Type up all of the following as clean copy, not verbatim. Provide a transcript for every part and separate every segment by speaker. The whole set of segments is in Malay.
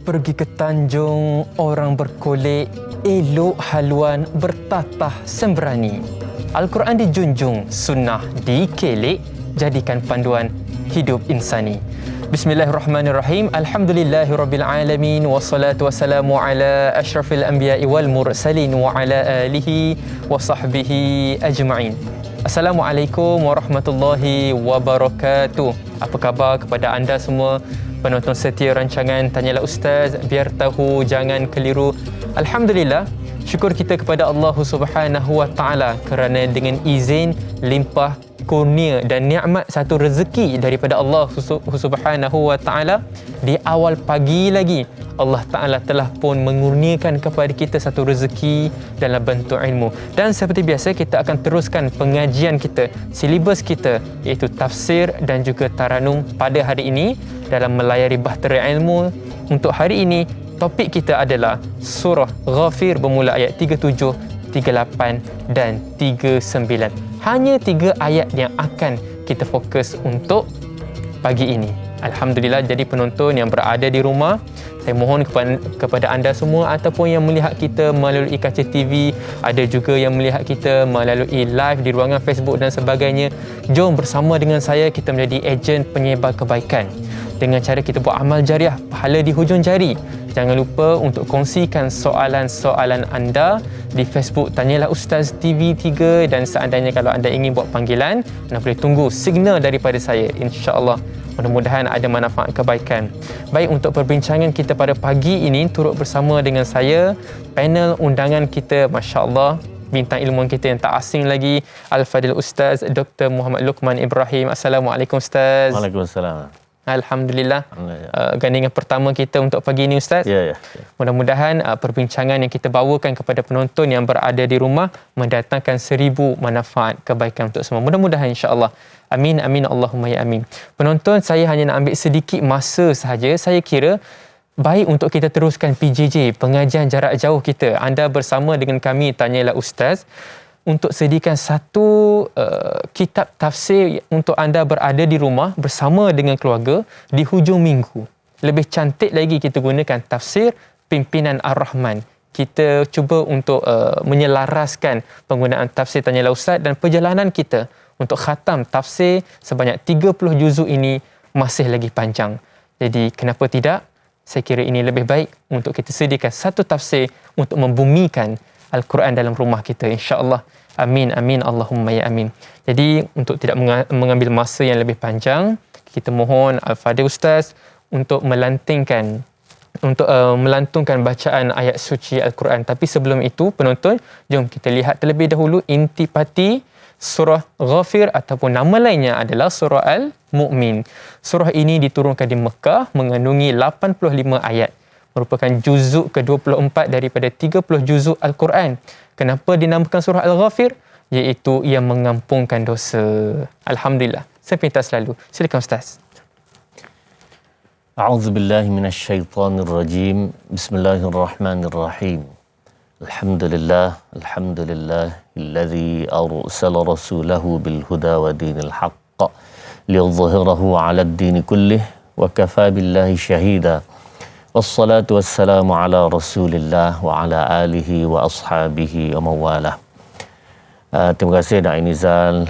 Speaker 1: pergi ke Tanjung, orang berkolek, elok haluan bertatah sembrani. Al-Quran dijunjung, sunnah dikelek, jadikan panduan hidup insani. Bismillahirrahmanirrahim. Alhamdulillahirabbil alamin wassalatu wassalamu ala asyrafil anbiya'i wal mursalin wa ala alihi wa sahbihi ajma'in. Assalamualaikum warahmatullahi wabarakatuh. Apa khabar kepada anda semua penonton setia rancangan Tanyalah Ustaz, biar tahu jangan keliru. Alhamdulillah, syukur kita kepada Allah Subhanahu wa taala kerana dengan izin, limpah kurnia dan nikmat satu rezeki daripada Allah Subhanahu wa taala, di awal pagi lagi Allah Taala telah pun mengurniakan kepada kita satu rezeki dalam bentuk ilmu. Dan seperti biasa, kita akan teruskan pengajian kita, silibus kita, iaitu tafsir dan juga taranum pada hari ini dalam melayari bahtera ilmu. Untuk hari ini, topik kita adalah surah Ghafir bermula ayat 37, 38 dan 39. Hanya 3 ayat yang akan kita fokus untuk pagi ini. Alhamdulillah, jadi penonton yang berada di rumah, saya mohon kepada anda semua ataupun yang melihat kita melalui kaca TV, ada juga yang melihat kita melalui live di ruangan Facebook dan sebagainya, jom bersama dengan saya kita menjadi ejen penyebar kebaikan dengan cara kita buat amal jariah, pahala di hujung jari. Jangan lupa untuk kongsikan soalan-soalan anda di Facebook Tanyalah Ustaz TV3, dan seandainya kalau anda ingin buat panggilan, anda boleh tunggu signal daripada saya, insya-Allah. Mudah-mudahan ada manfaat kebaikan. Baik, untuk perbincangan kita pada pagi ini turut bersama dengan saya panel undangan kita, masya-Allah, bintang ilmuwan kita yang tak asing lagi, Al-Fadil Ustaz Dr. Muhammad Luqman Ibrahim. Assalamualaikum Ustaz.
Speaker 2: Waalaikumsalam.
Speaker 1: Alhamdulillah. Gandingan pertama kita untuk pagi ini Ustaz.
Speaker 2: Ya.
Speaker 1: Mudah-mudahan perbincangan yang kita bawakan kepada penonton yang berada di rumah mendatangkan 1000 manfaat kebaikan untuk semua. Mudah-mudahan insya-Allah. Amin amin Allahumma ya amin. Penonton, saya hanya nak ambil sedikit masa sahaja. Saya kira baik untuk kita teruskan PJJ, pengajian jarak jauh kita. Anda bersama dengan kami Tanyalah Ustaz untuk sediakan satu kitab tafsir untuk anda berada di rumah bersama dengan keluarga di hujung minggu. Lebih cantik lagi kita gunakan tafsir Pimpinan Ar-Rahman. Kita cuba untuk menyelaraskan penggunaan tafsir Tanyalah Ustaz, dan perjalanan kita untuk khatam tafsir sebanyak 30 juzuk ini masih lagi panjang. Jadi kenapa tidak? Saya kira ini lebih baik untuk kita sediakan satu tafsir untuk membumikan Al-Quran dalam rumah kita, insya-Allah. Amin amin Allahumma ya amin. Jadi untuk tidak mengambil masa yang lebih panjang, kita mohon Al-Fadil Ustaz untuk melantunkan bacaan ayat suci Al-Quran. Tapi sebelum itu, penonton, jom kita lihat terlebih dahulu intipati surah Ghafir, ataupun nama lainnya adalah surah Al-Mu'min. Surah ini diturunkan di Mekah, mengandungi 85 ayat. Merupakan juzuk ke-24 daripada 30 juzuk Al-Quran. Kenapa dinamakan surah Al-Ghafir? Iaitu ia mengampunkan dosa. Alhamdulillah. Sepintas lalu. Silakan Ustaz.
Speaker 2: A'udzubillahi minasyaitonirrajim. Bismillahirrahmanirrahim. Alhamdulillahilladzi arsala rasulahu bil huda wa dinil haqq liyudhhirahu 'alad dini kullih wa kafaa billahi syahida. Wassalatu wassalamu ala Rasulillah wa ala alihi wa ashabihi wa mawalah. Terima kasih Da'i Nizal,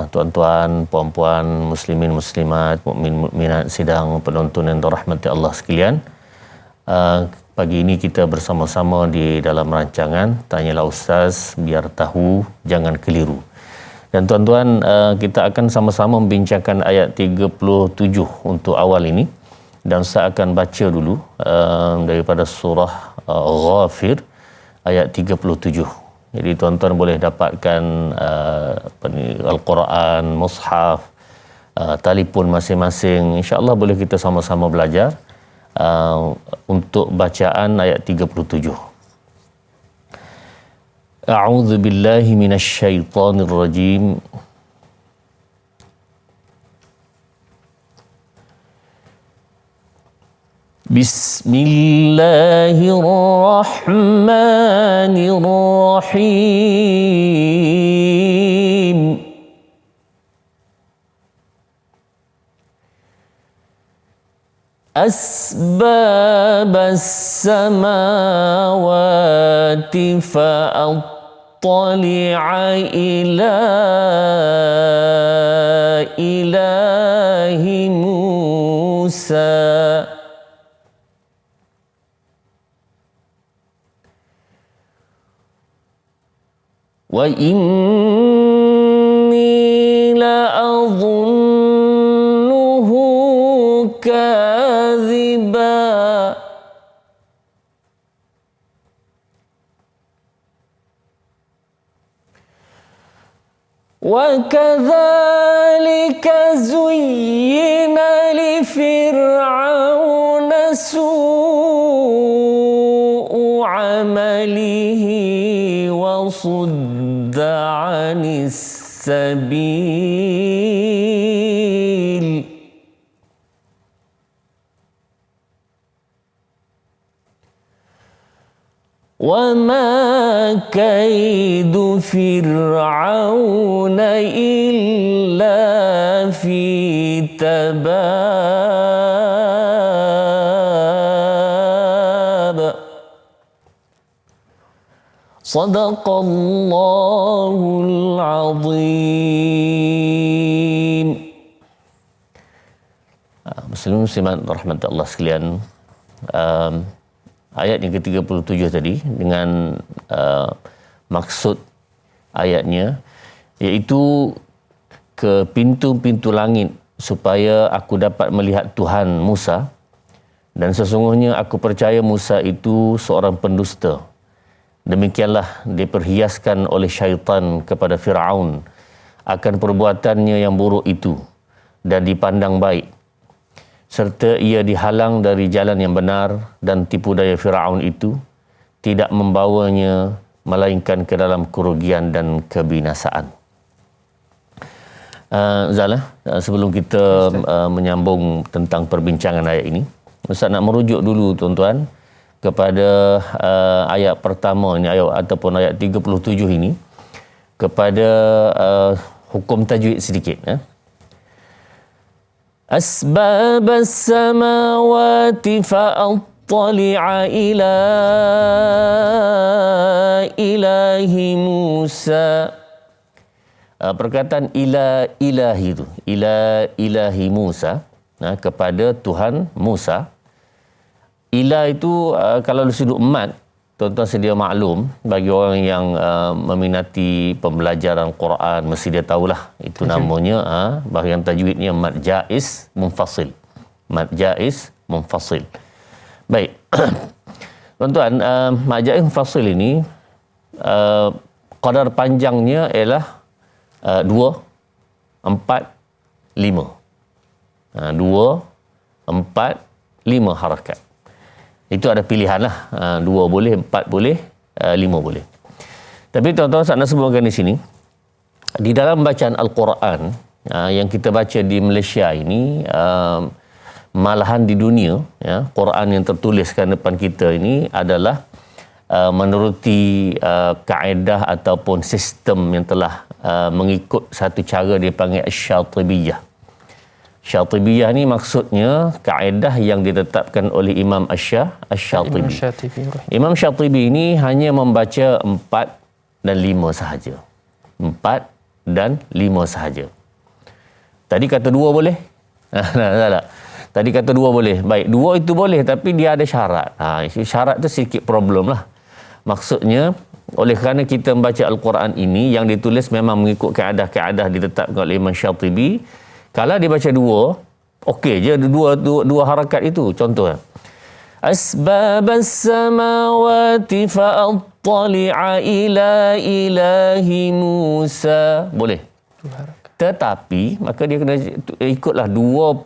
Speaker 2: tuan-tuan, puan-puan, muslimin, muslimat, mukmin, mukminat, sidang penonton yang dirahmati Allah sekalian. Pagi ini kita bersama-sama di dalam rancangan Tanyalah Ustaz, biar tahu jangan keliru. Dan tuan-tuan, kita akan sama-sama membincangkan ayat 37 untuk awal ini. Dan saya akan baca dulu daripada surah Ghafir ayat 37. Jadi tuan-tuan boleh dapatkan Al-Quran, mushaf, telefon masing-masing. InsyaAllah boleh kita sama-sama belajar untuk bacaan ayat 37. A'udzu billahi minasyaitonir rajim. Bismillahirrahmanirrahim. أسباب السماوات فأطلع إلى إله موسى وإني لأظنه كاذبا وكذلك زين لفرعون سوء عمله وصد عن السبيل وما كيد فرعون إلا في تباب صدق الله العظيم. Muslimin rahmat Allah sekalian, ayat yang ke-37 tadi dengan maksud ayatnya iaitu ke pintu-pintu langit supaya aku dapat melihat Tuhan Musa, dan sesungguhnya aku percaya Musa itu seorang pendusta. Demikianlah diperhiaskan oleh syaitan kepada Fir'aun akan perbuatannya yang buruk itu dan dipandang baik, serta ia dihalang dari jalan yang benar, dan tipu daya Fir'aun itu tidak membawanya melainkan ke dalam kerugian dan kebinasaan. Zala, sebelum kita menyambung tentang perbincangan ayat ini, Ustaz nak merujuk dulu tuan-tuan kepada ayat pertama ini, ayat ataupun ayat 37 ini, kepada hukum tajwid sedikit. أسباب السماوات فأطلع إلى إله موسى. Perkataan ila ilahi itu, ila ilahi Musa, kepada Tuhan Musa. Ila itu kalau dari sudut mat, tuan-tuan sedia maklum, bagi orang yang meminati pembelajaran Quran mesti dia tahulah itu namanya bahagian tajwidnya mad jaiz munfasil. Mad jaiz munfasil. Baik. Tuan-tuan, mad jaiz munfasil ini qadar panjangnya ialah 2, 4, 5. 2, 4, 5 harakat. Itu ada pilihan lah. 2 boleh, 4 boleh, 5 boleh. Tapi tuan-tuan, saya nak sebutkan di sini, di dalam bacaan Al-Quran yang kita baca di Malaysia ini, malahan di dunia, Quran yang tertuliskan depan kita ini adalah meneruti kaedah ataupun sistem yang telah mengikut satu cara dipanggil Syatibiyah. Syatibiyah ni maksudnya kaedah yang ditetapkan oleh Imam Asy-Syatibi. Imam Syatibi ini hanya membaca 4 dan 5 sahaja. 4 dan 5 sahaja. Tadi kata 2 boleh? Tak. Tadi kata 2 boleh. Baik, 2 itu boleh tapi dia ada syarat. Syarat tu sedikit problem lah. Maksudnya, oleh kerana kita membaca Al-Quran ini yang ditulis memang mengikut kaedah-kaedah ditetapkan oleh Imam Syatibi, kalau dia baca 2, okey je dua harakat itu. Contoh, asbabas samawati fa'attali'a ila ilahi Musa. Boleh. Tetapi maka dia kena ikutlah 21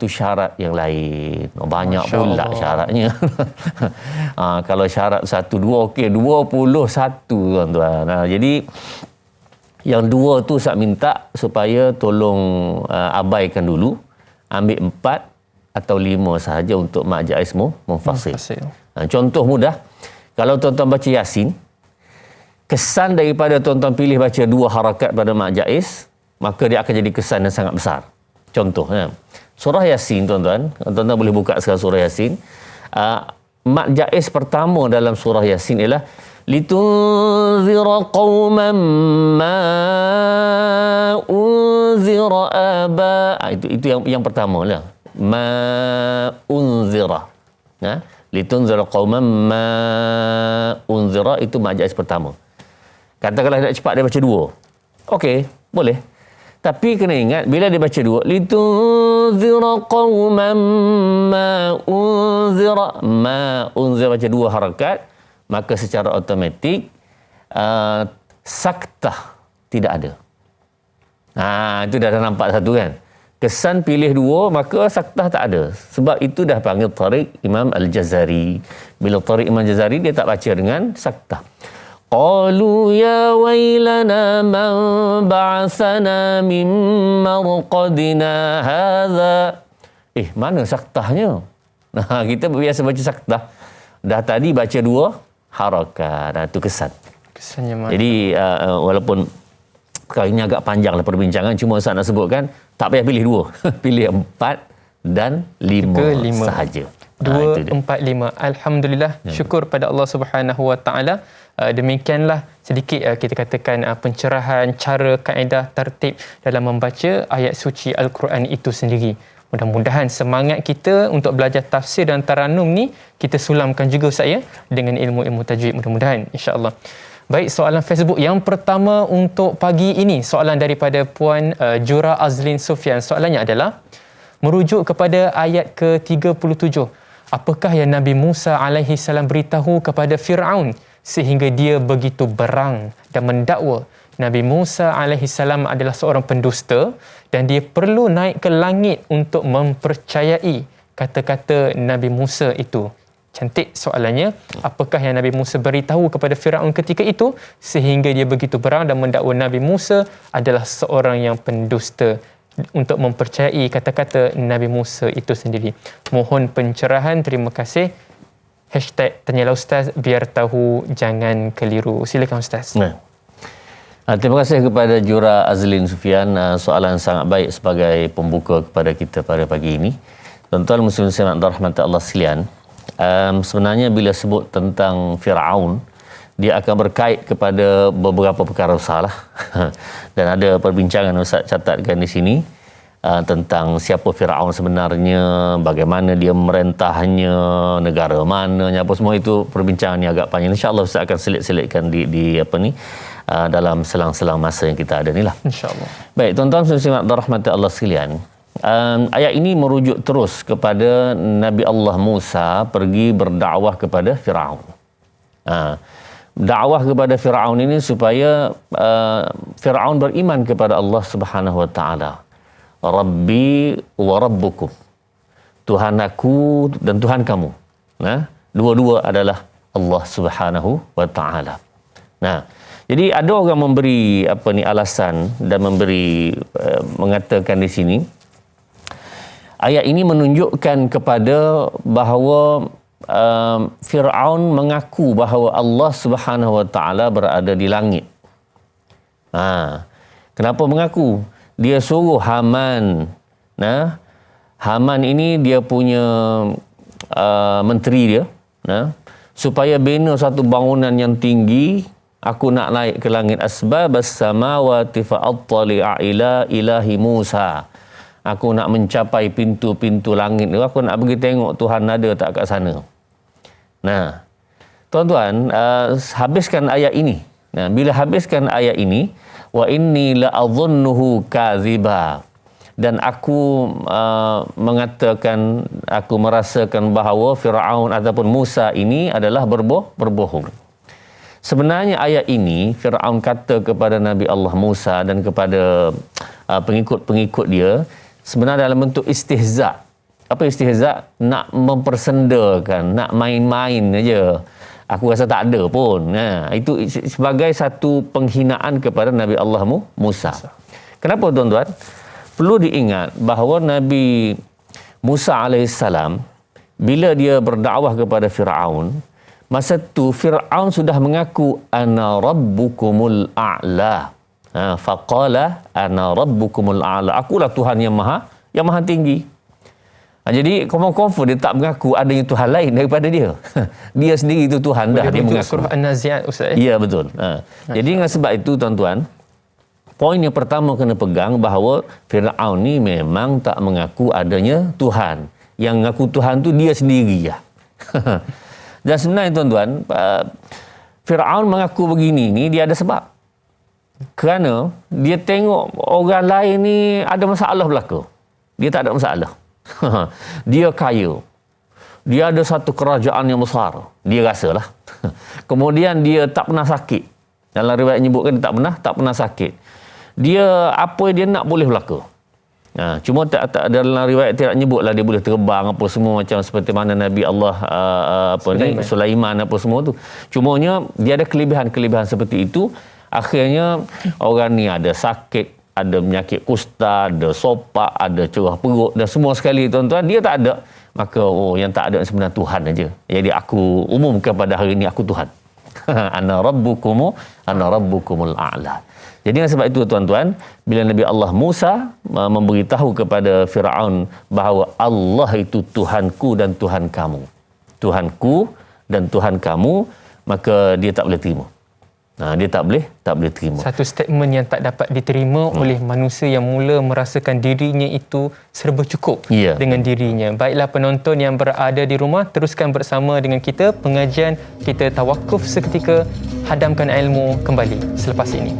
Speaker 2: syarat yang lain. Banyak pula syaratnya. Kalau syarat 1, 2 okey, 21 tuan-tuan. Jadi yang 2 tu saya minta supaya tolong abaikan dulu, ambil 4 atau 5 sahaja untuk mad jaiz munfasil. Contoh mudah, kalau tuan-tuan baca Yasin, kesan daripada tuan-tuan pilih baca 2 harakat pada mad jaiz, maka dia akan jadi kesan yang sangat besar. Contoh, Surah Yasin, tuan-tuan. Tuan-tuan boleh buka sekarang surah Yasin. Mad jaiz pertama dalam surah Yasin ialah litunzira qauman ma unzira aba. Itu yang pertama lah. Ma unzira. Litunzira qauman ma unzira, itu mad jaiz pertama. Katakanlah nak cepat dia baca dua. Okey, boleh. Tapi kena ingat bila dia baca dua, litunzira qauman ma unzira baca dua harakat, maka secara automatik saktah tidak ada. Itu dah nampak satu kan. Kesan pilih dua, maka saktah tak ada. Sebab itu dah panggil Tariq Imam Al-Jazari. Bila Tariq Imam Al-Jazari, dia tak baca dengan saktah. Qalu ya wailana man ba'athana min marqadina hadha. Mana saktahnya? Kita biasa baca saktah. Dah tadi baca dua harakat. Itu kesan.
Speaker 1: Kesannya mana?
Speaker 2: Jadi walaupun kali ini agak panjanglah perbincangan, cuma Ustaz nak sebutkan, tak payah pilih dua. Pilih 4 dan 5 sahaja.
Speaker 1: 2, 4, 5. Alhamdulillah, syukur pada Allah Subhanahu Wa Taala. Demikianlah sedikit kita katakan pencerahan cara, kaedah, tertib dalam membaca ayat suci Al-Quran itu sendiri. Mudah-mudahan semangat kita untuk belajar tafsir dan taranum ni kita sulamkan juga Ustaz ya, dengan ilmu-ilmu tajwid, mudah-mudahan insya-Allah. Baik, soalan Facebook yang pertama untuk pagi ini, soalan daripada Puan Jura Azlin Sufyan. Soalannya adalah merujuk kepada ayat ke-37. Apakah yang Nabi Musa alaihi salam beritahu kepada Firaun sehingga dia begitu berang dan mendakwa Nabi Musa alaihi salam adalah seorang pendusta dan dia perlu naik ke langit untuk mempercayai kata-kata Nabi Musa itu? Cantik soalannya. Apakah yang Nabi Musa beritahu kepada Firaun ketika itu sehingga dia begitu berang dan mendakwa Nabi Musa adalah seorang yang pendusta, untuk mempercayai kata-kata Nabi Musa itu sendiri? Mohon pencerahan. Terima kasih. #Tanyalah Ustaz biar tahu jangan keliru. Silakan Ustaz.
Speaker 2: Terima kasih kepada Jura Azlin Sufyan. Soalan sangat baik sebagai pembuka kepada kita pada pagi ini. Tuan-tuan muslimin dan rahmat Allah sekalian, sebenarnya bila sebut tentang Firaun, dia akan berkait kepada beberapa perkara besar lah. Dan ada perbincangan Ustaz catatkan di sini tentang siapa Firaun sebenarnya, bagaimana dia merentahnya, negara mananya, apa semua itu perbincangan yang agak panjang. InsyaAllah Ustaz akan selit-selitkan di dalam selang-selang masa yang kita ada ni lah.
Speaker 1: InsyaAllah.
Speaker 2: Baik, tuan-tuan dan rahmat Allah sekalian. Ayat ini merujuk terus kepada Nabi Allah Musa pergi berdakwah kepada Firaun. Dakwah kepada Firaun ini supaya Firaun beriman kepada Allah Subhanahu Wa Taala. Rabbi wa rabbukum. Tuhan aku dan Tuhan kamu. Dua-dua adalah Allah Subhanahu Wa Taala. Jadi ada orang memberi alasan dan mengatakan di sini ayat ini menunjukkan kepada bahawa Firaun mengaku bahawa Allah Subhanahu Wa Taala berada di langit. Kenapa mengaku? Dia suruh Haman. Haman ini dia punya menteri dia, supaya bina satu bangunan yang tinggi. Aku nak naik ke langit, asbabas samawati fa'attali'a ila ilahi Musa. Aku nak mencapai pintu-pintu langit. Aku nak pergi tengok Tuhan ada tak kat sana. Tuan-tuan, habiskan ayat ini. Bila habiskan ayat ini, wa inni la'adhunnuhu kadhiba. Dan aku aku merasakan bahawa Firaun ataupun Musa ini adalah berbohong. Sebenarnya ayat ini Firaun kata kepada Nabi Allah Musa dan kepada pengikut-pengikut dia sebenarnya dalam bentuk istihza. Apa istihza? Nak mempersendakan, nak main-main aja. Aku rasa tak ada pun. Itu sebagai satu penghinaan kepada Nabi Allah Musa. Kenapa tuan-tuan? Perlu diingat bahawa Nabi Musa alaihissalam bila dia berdakwah kepada Firaun, masa tu Firaun sudah mengaku ana rabbukumul a'la. Faqala ana rabbukumul a'la. Akulah Tuhan yang maha tinggi. Jadi confirm dia tak mengaku adanya Tuhan lain daripada dia. Dia sendiri itu Tuhan dah, dia mengaku.
Speaker 1: Surah An-Nazi'at Ustaz.
Speaker 2: Ya, betul. Jadi dengan sebab itu tuan-tuan, poin yang pertama kena pegang bahawa Firaun ni memang tak mengaku adanya Tuhan. Yang mengaku Tuhan tu dia sendiri ya. Dan sebenarnya tuan-tuan, Firaun mengaku begini ni dia ada sebab. Kerana dia tengok orang lain ni ada masalah berlaku. Dia tak ada masalah. Dia kaya. Dia ada satu kerajaan yang besar. Dia rasalah. Kemudian dia tak pernah sakit. Dalam riwayat menyebutkan dia tak pernah sakit. Dia apa dia nak boleh berlaku. Cuma tak dalam riwayat tidak menyebutlah dia boleh terbang apa semua macam seperti mana Nabi Allah Sulaiman apa semua tu. Cumanya dia ada kelebihan-kelebihan seperti itu. Akhirnya orang ni ada sakit, ada penyakit kusta, ada sopak, ada cerah perut dan semua sekali tuan-tuan dia tak ada. Maka yang tak ada sebenarnya Tuhan aja. Jadi aku umumkan pada hari ini aku Tuhan. Ana rabbukumul a'la. Jadi dengan sebab itu tuan-tuan, bila Nabi Allah Musa memberitahu kepada Firaun bahawa Allah itu Tuhanku dan Tuhan kamu. Tuhanku dan Tuhan kamu, maka dia tak boleh terima. Dia tak boleh terima.
Speaker 1: Satu statement yang tak dapat diterima oleh manusia yang mula merasakan dirinya itu serba cukup dengan dirinya. Baiklah penonton yang berada di rumah, teruskan bersama dengan kita pengajian kita tawakuf seketika, hadamkan ilmu kembali selepas ini.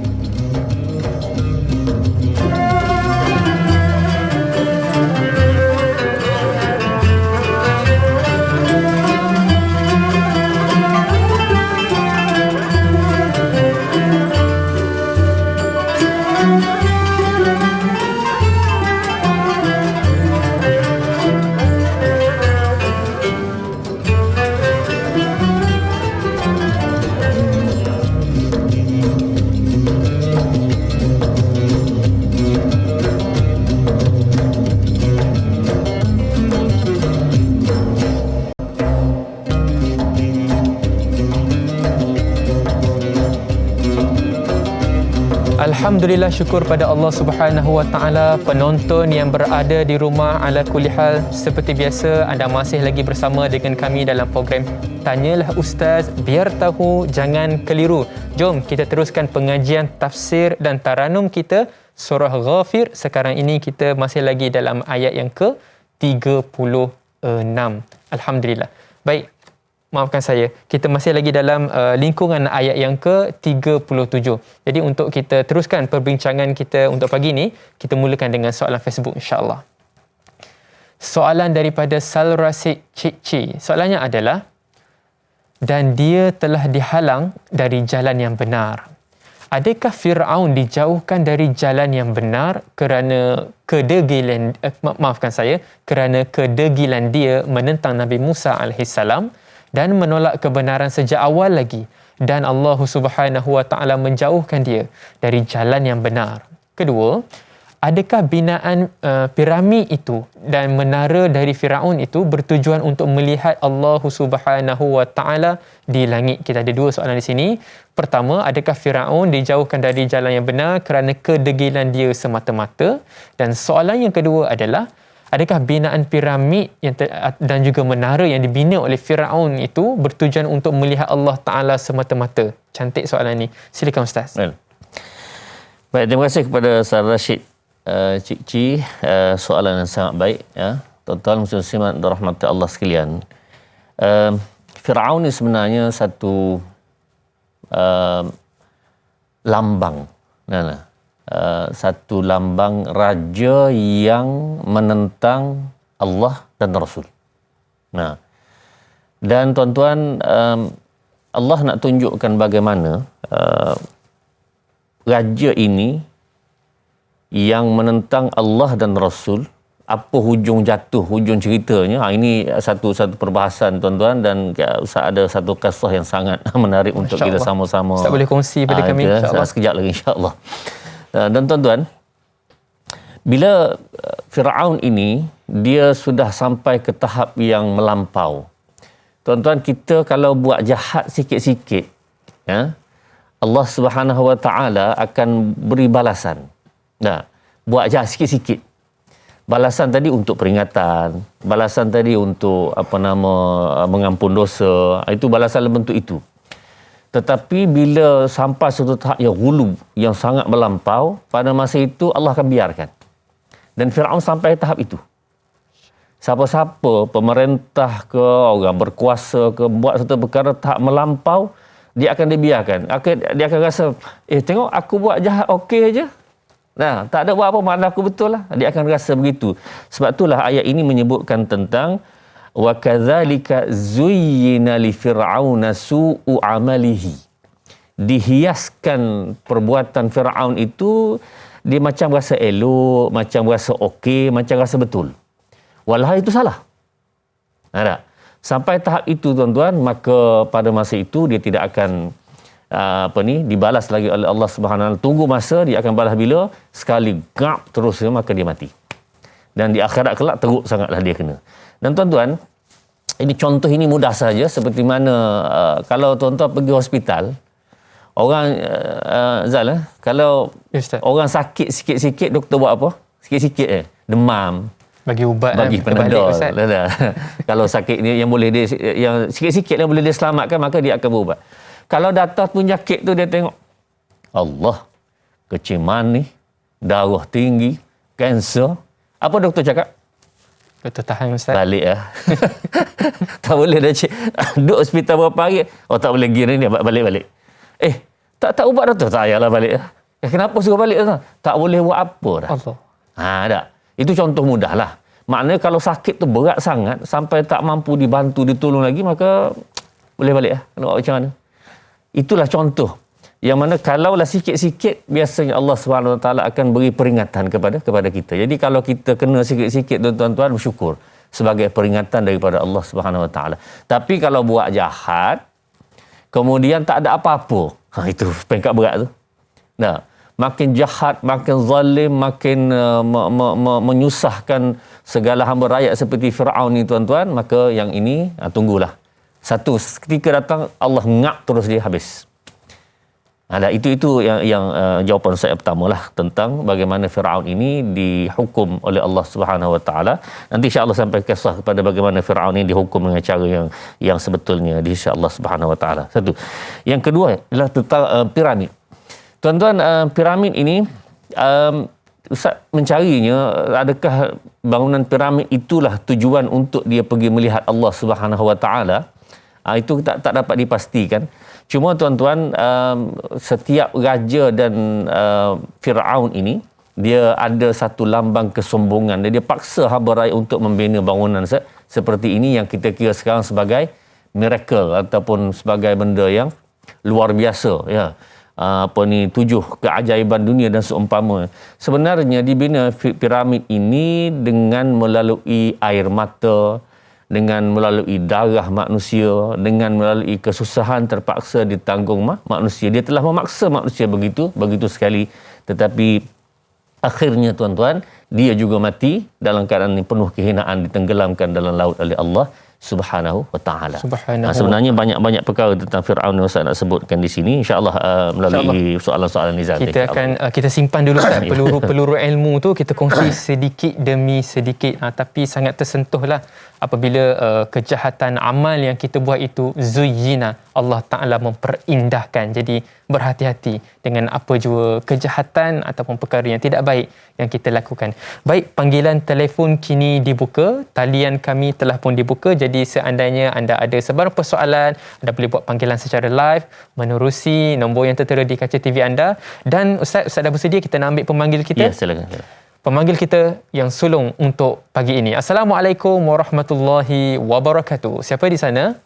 Speaker 1: Alhamdulillah, syukur pada Allah Subhanahu Wa Taala. Penonton yang berada di rumah, ala kulli hal, seperti biasa anda masih lagi bersama dengan kami dalam program Tanyalah Ustaz, biar tahu jangan keliru. Jom kita teruskan pengajian tafsir dan taranum kita surah Ghafir. Sekarang ini kita masih lagi dalam ayat yang ke-36. Alhamdulillah. Baik, maafkan saya, kita masih lagi dalam lingkungan ayat yang ke-37. Jadi untuk kita teruskan perbincangan kita untuk pagi ini, kita mulakan dengan soalan Facebook insya-Allah. Soalan daripada Salrasid Cikci. Soalannya adalah, dan dia telah dihalang dari jalan yang benar. Adakah Firaun dijauhkan dari jalan yang benar kerana kerana kedegilan dia menentang Nabi Musa alaihissalam dan menolak kebenaran sejak awal lagi, dan Allah Subhanahu Wa Taala menjauhkan dia dari jalan yang benar. Kedua, adakah binaan piramid itu dan menara dari Firaun itu bertujuan untuk melihat Allah Subhanahu Wa Taala di langit? Kita ada dua soalan di sini. Pertama, adakah Firaun dijauhkan dari jalan yang benar kerana kedegilan dia semata-mata? Dan soalan yang kedua adalah, adakah binaan piramid dan juga menara yang dibina oleh Firaun itu bertujuan untuk melihat Allah Ta'ala semata-mata? Cantik soalan ini. Silakan Ustaz.
Speaker 2: Baik, terima kasih kepada Sar Rashid Cikci. Soalan yang sangat baik. Ya. Tuan-tuan muslimat dan rahmat Allah sekalian. Firaun ini sebenarnya satu lambang. Satu lambang raja yang menentang Allah dan Rasul. Dan tuan-tuan, Allah nak tunjukkan bagaimana raja ini yang menentang Allah dan Rasul, apa hujung ceritanya. Ini satu perbahasan tuan-tuan, dan Ustaz ada satu kisah yang sangat menarik untuk kita sama-sama.
Speaker 1: Ustaz boleh kongsi pada kami insya-Allah.
Speaker 2: Sekejap lagi insya-Allah. Dan tuan-tuan, bila Firaun ini dia sudah sampai ke tahap yang melampau. Tuan-tuan, kita kalau buat jahat sikit-sikit, ya, Allah Subhanahu Wa Taala akan beri balasan. Buat jahat sikit-sikit. Balasan tadi untuk peringatan, balasan tadi untuk mengampun dosa, itu balasan dalam bentuk itu. Tetapi bila sampai satu tahap yang ghulu, yang sangat melampau, pada masa itu Allah akan biarkan. Dan Firaun sampai tahap itu. Siapa-siapa, pemerintah ke, orang berkuasa ke, buat satu perkara tahap melampau, dia akan dibiarkan. Dia akan rasa, tengok aku buat jahat okey aja. Nah, tak ada buat apa, mana aku betul lah. Dia akan rasa begitu. Sebab itulah ayat ini menyebutkan tentang wa kadzalika zuyyina li fir'auna su'u amalihi. Dihiaskan perbuatan Firaun itu, dia macam rasa elok, macam rasa okey, macam rasa betul. Walhal itu salah. Ada. Sampai tahap itu tuan-tuan, maka pada masa itu dia tidak akan dibalas lagi oleh Allah Subhanahu Wa Taala. Tunggu masa dia akan balas bila sekali gap terus maka dia mati. Dan di akhirat kelak teruk sangatlah dia kena. Dan tuan-tuan, ini contoh ini mudah saja seperti mana kalau tuan-tuan pergi hospital, orang Zal, kalau orang sakit sikit-sikit doktor buat apa? Sikit-sikit demam,
Speaker 1: bagi ubat,
Speaker 2: bagi Panadol. Kalau sakit ni yang boleh dia, yang sikit-sikit yang boleh dia selamatkan, maka dia akan berubat. Kalau datang penyakit tu dia tengok, Allah, keciman ni, darah tinggi, kanser. Apa doktor cakap?
Speaker 1: Doktor tahan Ustaz.
Speaker 2: Balik lah. Tak boleh dah cik. Duduk hospital berapa hari. Oh tak boleh gini ni, balik-balik. Tak ubat doktor. Tak payahlah balik lah. Kenapa suruh balik tu? Tak boleh buat apa dah.
Speaker 1: Allah.
Speaker 2: Tak. Itu contoh mudah lah. Maknanya kalau sakit tu berat sangat, sampai tak mampu dibantu, ditolong lagi, maka boleh balik lah. Nak buat macam mana? Itulah contoh. Yang mana kalaulah sikit-sikit, biasanya Allah SWT akan beri peringatan kepada kita. Jadi kalau kita kena sikit-sikit, tuan-tuan, bersyukur sebagai peringatan daripada Allah SWT. Tapi kalau buat jahat, kemudian tak ada apa-apa, itu peringkat berat tu. Nah, makin jahat, makin zalim, makin menyusahkan segala hamba rakyat seperti Firaun ni, tuan-tuan, maka yang ini tunggulah. Satu, ketika datang Allah ngap terus dia habis. Itu yang jawapan saya pertama lah tentang bagaimana Firaun ini dihukum oleh Allah Subhanahu Wa Taala. Nanti insya-Allah sampai kisah kepada bagaimana Firaun ini dihukum dengan cara yang sebetulnya di sisi Allah Subhanahu Wa Taala. Satu. Yang kedua adalah tentang piramid. Tuan-tuan, piramid ini Ustaz mencarinya, adakah bangunan piramid itulah tujuan untuk dia pergi melihat Allah Subhanahu Wa Taala? Itu tak dapat dipastikan. Cuma tuan-tuan, setiap raja dan Firaun ini, dia ada satu lambang kesombongan. Dia paksa hamba rakyat untuk membina bangunan seperti ini yang kita kira sekarang sebagai miracle ataupun sebagai benda yang luar biasa. Ya. 7 keajaiban dunia dan seumpama. Sebenarnya dibina piramid ini dengan melalui air mata, dengan melalui darah manusia, dengan melalui kesusahan terpaksa ditanggung manusia. Dia telah memaksa manusia begitu sekali. Tetapi akhirnya tuan-tuan, dia juga mati dalam keadaan penuh kehinaan, ditenggelamkan dalam laut oleh Allah Subhanahu Wa Taala. Sebenarnya banyak perkara tentang Firaun yang Ustaz nak sebutkan di sini, insya-Allah melalui soalan-soalan nizam.
Speaker 1: Kita simpan dulu Ustaz peluru ilmu tu, kita kongsi sedikit demi sedikit, tapi sangat tersentuhlah apabila kejahatan amal yang kita buat itu zuyyina, Allah Taala memperindahkan. Jadi berhati-hati dengan apa jua kejahatan ataupun perkara yang tidak baik yang kita lakukan. Baik, panggilan telefon kini dibuka, talian kami telah pun dibuka. Jadi seandainya anda ada sebarang persoalan, anda boleh buat panggilan secara live menerusi nombor yang tertera di kaca TV anda. Dan Ustaz dah bersedia, kita nak ambil pemanggil kita.
Speaker 2: Ya, silakan.
Speaker 1: Pemanggil kita yang sulung untuk pagi ini. Assalamualaikum warahmatullahi wabarakatuh. Siapa di sana?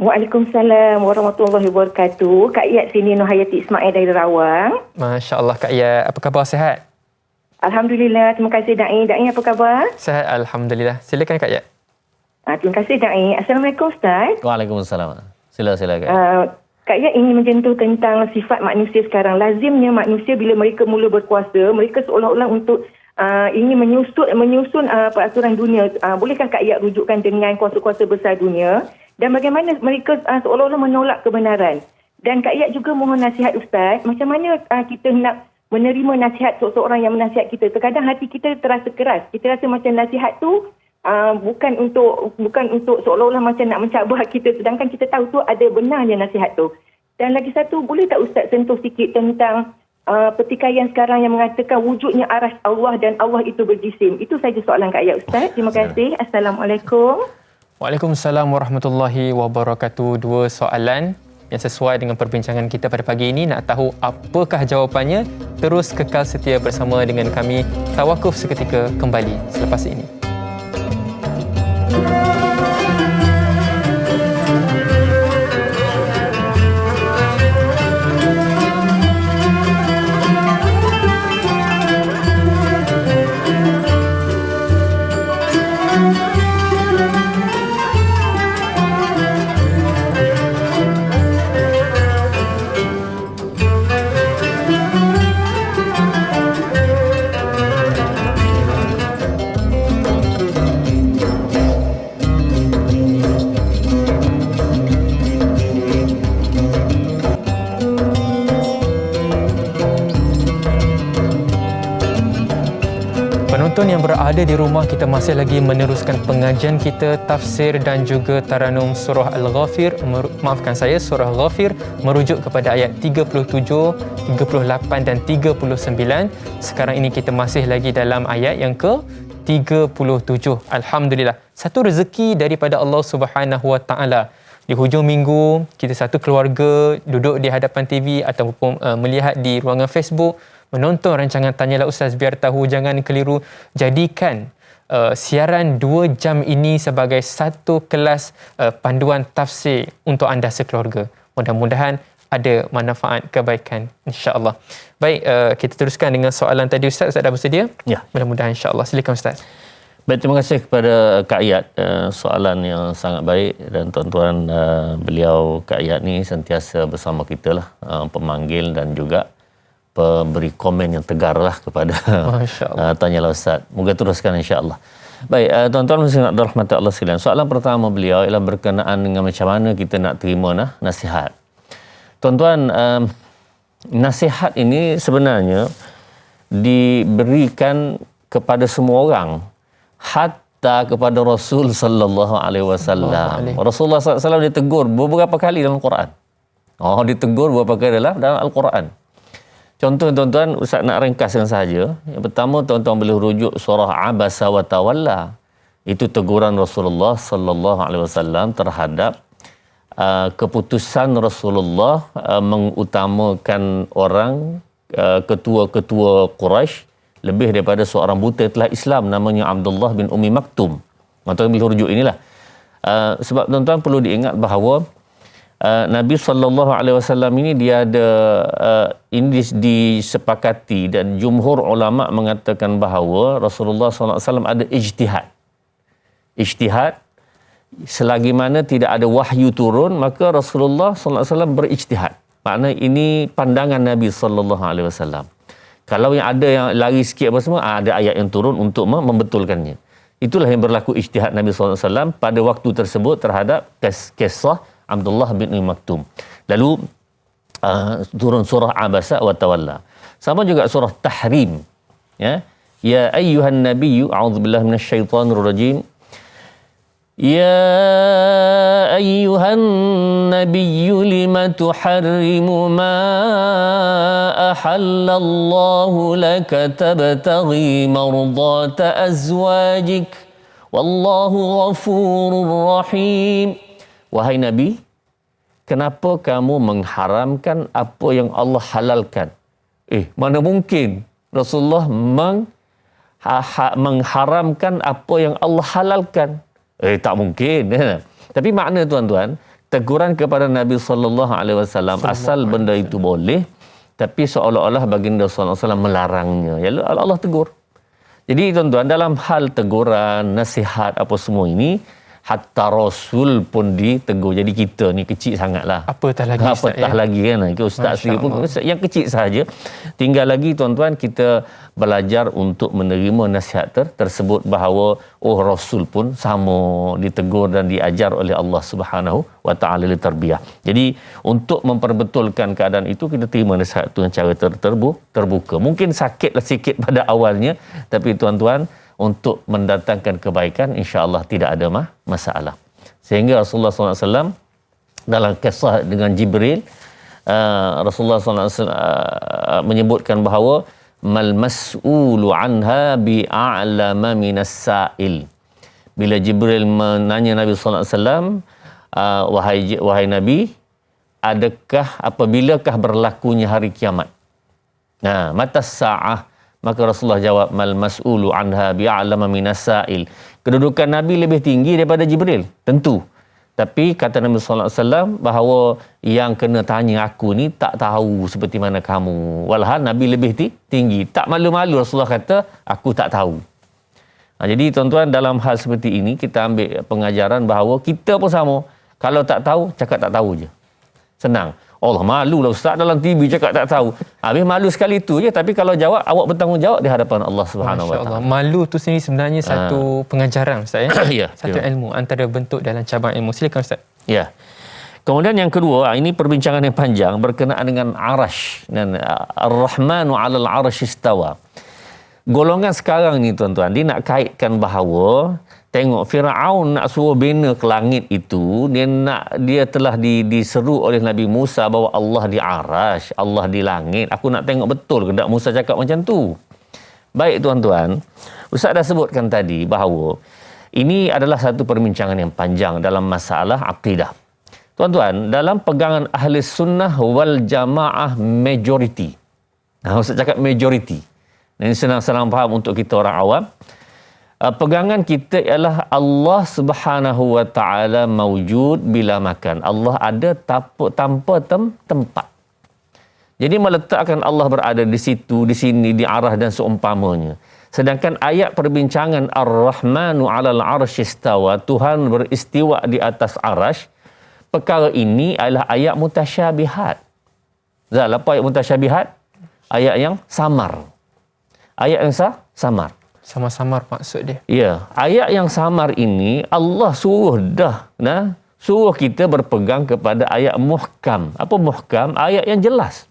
Speaker 3: Waalaikumsalam warahmatullahi wabarakatuh. Kak Iyat sini, Nohayati Ismail dari Rawang.
Speaker 1: Masya Allah Kak Iyat, apa khabar, sihat?
Speaker 3: Alhamdulillah, terima kasih Da'i. Da'i apa khabar?
Speaker 1: Sihat Alhamdulillah. Silakan Kak Iyat.
Speaker 3: Terima kasih Da'i. Assalamualaikum Ustaz.
Speaker 2: Waalaikumsalam. Silakan.
Speaker 3: Kak Iyat ingin menyentuh tentang sifat manusia sekarang. Lazimnya manusia bila mereka mula berkuasa, mereka seolah-olah untuk ingin menyusun peraturan dunia. Bolehkah Kak Iyat rujukkan dengan kuasa-kuasa besar dunia? Dan bagaimana mereka seolah-olah menolak kebenaran? Dan Kak Iyat juga mohon nasihat Ustaz, macam mana kita nak menerima nasihat seseorang yang menasihat kita. Terkadang hati kita terasa keras. Kita rasa macam nasihat tu bukan untuk seolah-olah macam nak mencabar kita, sedangkan kita tahu tu ada benarnya nasihat tu. Dan lagi satu, boleh tak Ustaz sentuh sikit tentang pertikaian sekarang yang mengatakan wujudnya aras Allah dan Allah itu berjisim. Itu saja soalan Kak Ayat Ustaz. Terima kasih. Assalamualaikum.
Speaker 1: Waalaikumsalam warahmatullahi wabarakatuh. Dua soalan yang sesuai dengan perbincangan kita pada pagi ini. Nak tahu apakah jawapannya? Terus kekal setia bersama dengan kami. Tawakuf seketika kembali selepas ini. Penonton yang berada di rumah, kita masih lagi meneruskan pengajian kita tafsir dan juga taranum surah Al-Ghafir, surah Ghafir merujuk kepada ayat 37, 38 dan 39. Sekarang ini kita masih lagi dalam ayat yang ke-37. Alhamdulillah. Satu rezeki daripada Allah Subhanahu Wa Taala. Di hujung minggu, kita satu keluarga duduk di hadapan TV ataupun melihat di ruangan Facebook, menonton rancangan Tanyalah Ustaz. Biar tahu, jangan keliru. Jadikan siaran 2 jam ini sebagai satu kelas panduan tafsir untuk anda sekeluarga. Mudah-mudahan ada manfaat kebaikan, insya-Allah. Baik, kita teruskan dengan soalan tadi Ustaz. Ustaz dah bersedia?
Speaker 2: Ya.
Speaker 1: Mudah-mudahan insya-Allah. Silakan Ustaz.
Speaker 2: Baik, terima kasih kepada Kak Ayat. Soalan yang sangat baik, dan tuan-tuan, beliau Kak Ayat ni sentiasa bersama kita lah, pemanggil dan juga pemberi komen yang tegar lah kepada Tanyalah Ustaz. Moga teruskan insya-Allah. Baik, tuan-tuan muslimin rahmati Allah sekalian. Soalan pertama beliau ialah berkenaan dengan macam mana kita nak terima nasihat. Tuan-tuan, nasihat ini sebenarnya diberikan kepada semua orang, hatta kepada Rasul sallallahu alaihi wasallam. Rasulullah sallallahu alaihi wasallam ditegur beberapa kali dalam Quran. Ditegur beberapa kali dalam Al-Quran. Contoh tuan-tuan, Ustaz nak ringkaskan saja. Yang pertama, tuan-tuan boleh rujuk surah Abasa wa Tawalla. Itu teguran Rasulullah sallallahu alaihi wasallam terhadap keputusan Rasulullah mengutamakan orang ketua-ketua Quraisy lebih daripada seorang buta telah Islam namanya Abdullah bin Ummi Maktum. Tuan-tuan boleh rujuk inilah. Sebab tuan-tuan perlu diingat bahawa Nabi sallallahu alaihi wasallam ini dia ada ini disepakati, dan jumhur ulama mengatakan bahawa Rasulullah sallallahu alaihi wasallam ada ijtihad. Ijtihad, selagi mana tidak ada wahyu turun, maka Rasulullah sallallahu alaihi wasallam berijtihad. Makna ini pandangan Nabi sallallahu alaihi wasallam. Kalau yang ada yang lari sikit apa semua, ada ayat yang turun untuk membetulkannya. Itulah yang berlaku ijtihad Nabi sallallahu alaihi wasallam pada waktu tersebut terhadap kisah Abdullah bin Ummi Maktum. Lalu turun surah Abasa wa Tawalla. Sama juga surah Tahrim. Ya ayyuhan nabiyyu, a'udzubillahi minasyaitonir rajim. Ya ayyuhan nabiyyu lima tuharrimu ma ahallallahu laka tabtaghi mardata azwajik wallahu ghafurur rahim. Wahai Nabi, kenapa kamu mengharamkan apa yang Allah halalkan? Mana mungkin Rasulullah mengharamkan apa yang Allah halalkan? Tak mungkin. Tapi makna tuan-tuan, teguran kepada Nabi sallallahu alaihi wasallam, asal benda itu boleh, tapi seolah-olah baginda sallallahu alaihi wasallam melarangnya. Ya Allah tegur. Jadi tuan-tuan, dalam hal teguran, nasihat apa semua ini, hatta Rasul pun ditegur. Jadi kita ni kecil sangatlah.
Speaker 1: Apatah lagi Ustaz,
Speaker 2: Apatah lagi kan. Ustaz sendiri pun yang kecil sahaja. Tinggal lagi tuan-tuan kita belajar untuk menerima nasihat tersebut bahawa Rasul pun sama ditegur dan diajar oleh Allah Subhanahu wa taala li tarbiyah. Jadi untuk memperbetulkan keadaan itu kita terima nasihat itu dengan cara terbuka. Mungkin sakitlah sikit pada awalnya, tapi tuan-tuan untuk mendatangkan kebaikan insya-Allah tidak ada masalah. Sehingga Rasulullah SAW dalam kisah dengan Jibril, Rasulullah SAW menyebutkan bahawa mal mas'ulu anha bi'a'lama minas sa'il. Bila Jibril menanya Nabi sallallahu alaihi wasallam, wahai Nabi, apabila berlakunya hari kiamat? Nah, matas sa'ah? Maka Rasulullah jawab, mal mas'ulu anha bi'a'lama minas sa'il. Kedudukan Nabi lebih tinggi daripada Jibril, tentu. Tapi kata Nabi sallallahu alaihi wasallam bahawa yang kena tanya aku ni tak tahu seperti mana kamu. Walhal Nabi lebih tinggi. Tak malu-malu Rasulullah kata aku tak tahu. Jadi tuan-tuan, dalam hal seperti ini kita ambil pengajaran bahawa kita pun sama. Kalau tak tahu, cakap tak tahu je. Senang. Allah, malulah Ustaz dalam TV cakap tak tahu. Habis malu sekali tu je, tapi kalau jawab, awak bertanggungjawab di hadapan Allah Subhanahu Wa Taala.
Speaker 1: Malu tu sendiri sebenarnya satu pengajaran Ustaz ya.
Speaker 2: Ya,
Speaker 1: satu ilmu, antara bentuk dalam cabang ilmu. Silakan Ustaz.
Speaker 2: Ya. Kemudian yang kedua, ini perbincangan yang panjang berkenaan dengan arash dan Ar-Rahmanu 'alal 'arsy istawa. Golongan sekarang ni tuan-tuan, dia nak kaitkan bahawa tengok Firaun nak suruh bina ke langit itu, dia telah diseru oleh Nabi Musa bahawa Allah di arash, Allah di langit. Aku nak tengok betul ke tak Musa cakap macam tu. Baik tuan-tuan, Ustaz dah sebutkan tadi bahawa ini adalah satu perbincangan yang panjang dalam masalah akidah. Tuan-tuan, dalam pegangan ahli sunnah wal jamaah majority. Ustaz cakap majority. Ini senang-senang faham untuk kita orang awam. Pegangan kita ialah Allah Subhanahu Wa Taala maujud bila makan. Allah ada tanpa tempat. Jadi meletakkan Allah berada di situ, di sini, di arah dan seumpamanya. Sedangkan ayat perbincangan Ar-Rahmanu 'alal 'arsy istawa, Tuhan beristiwa di atas arash. Perkara ini adalah ayat mutasyabihat. Zal, apa ayat mutasyabihat? Ayat yang samar. Ayat yang samar.
Speaker 1: Samar-samar maksud dia.
Speaker 2: Ya, ayat yang samar ini Allah suruh suruh kita berpegang kepada ayat muhkam. Apa muhkam? Ayat yang jelas.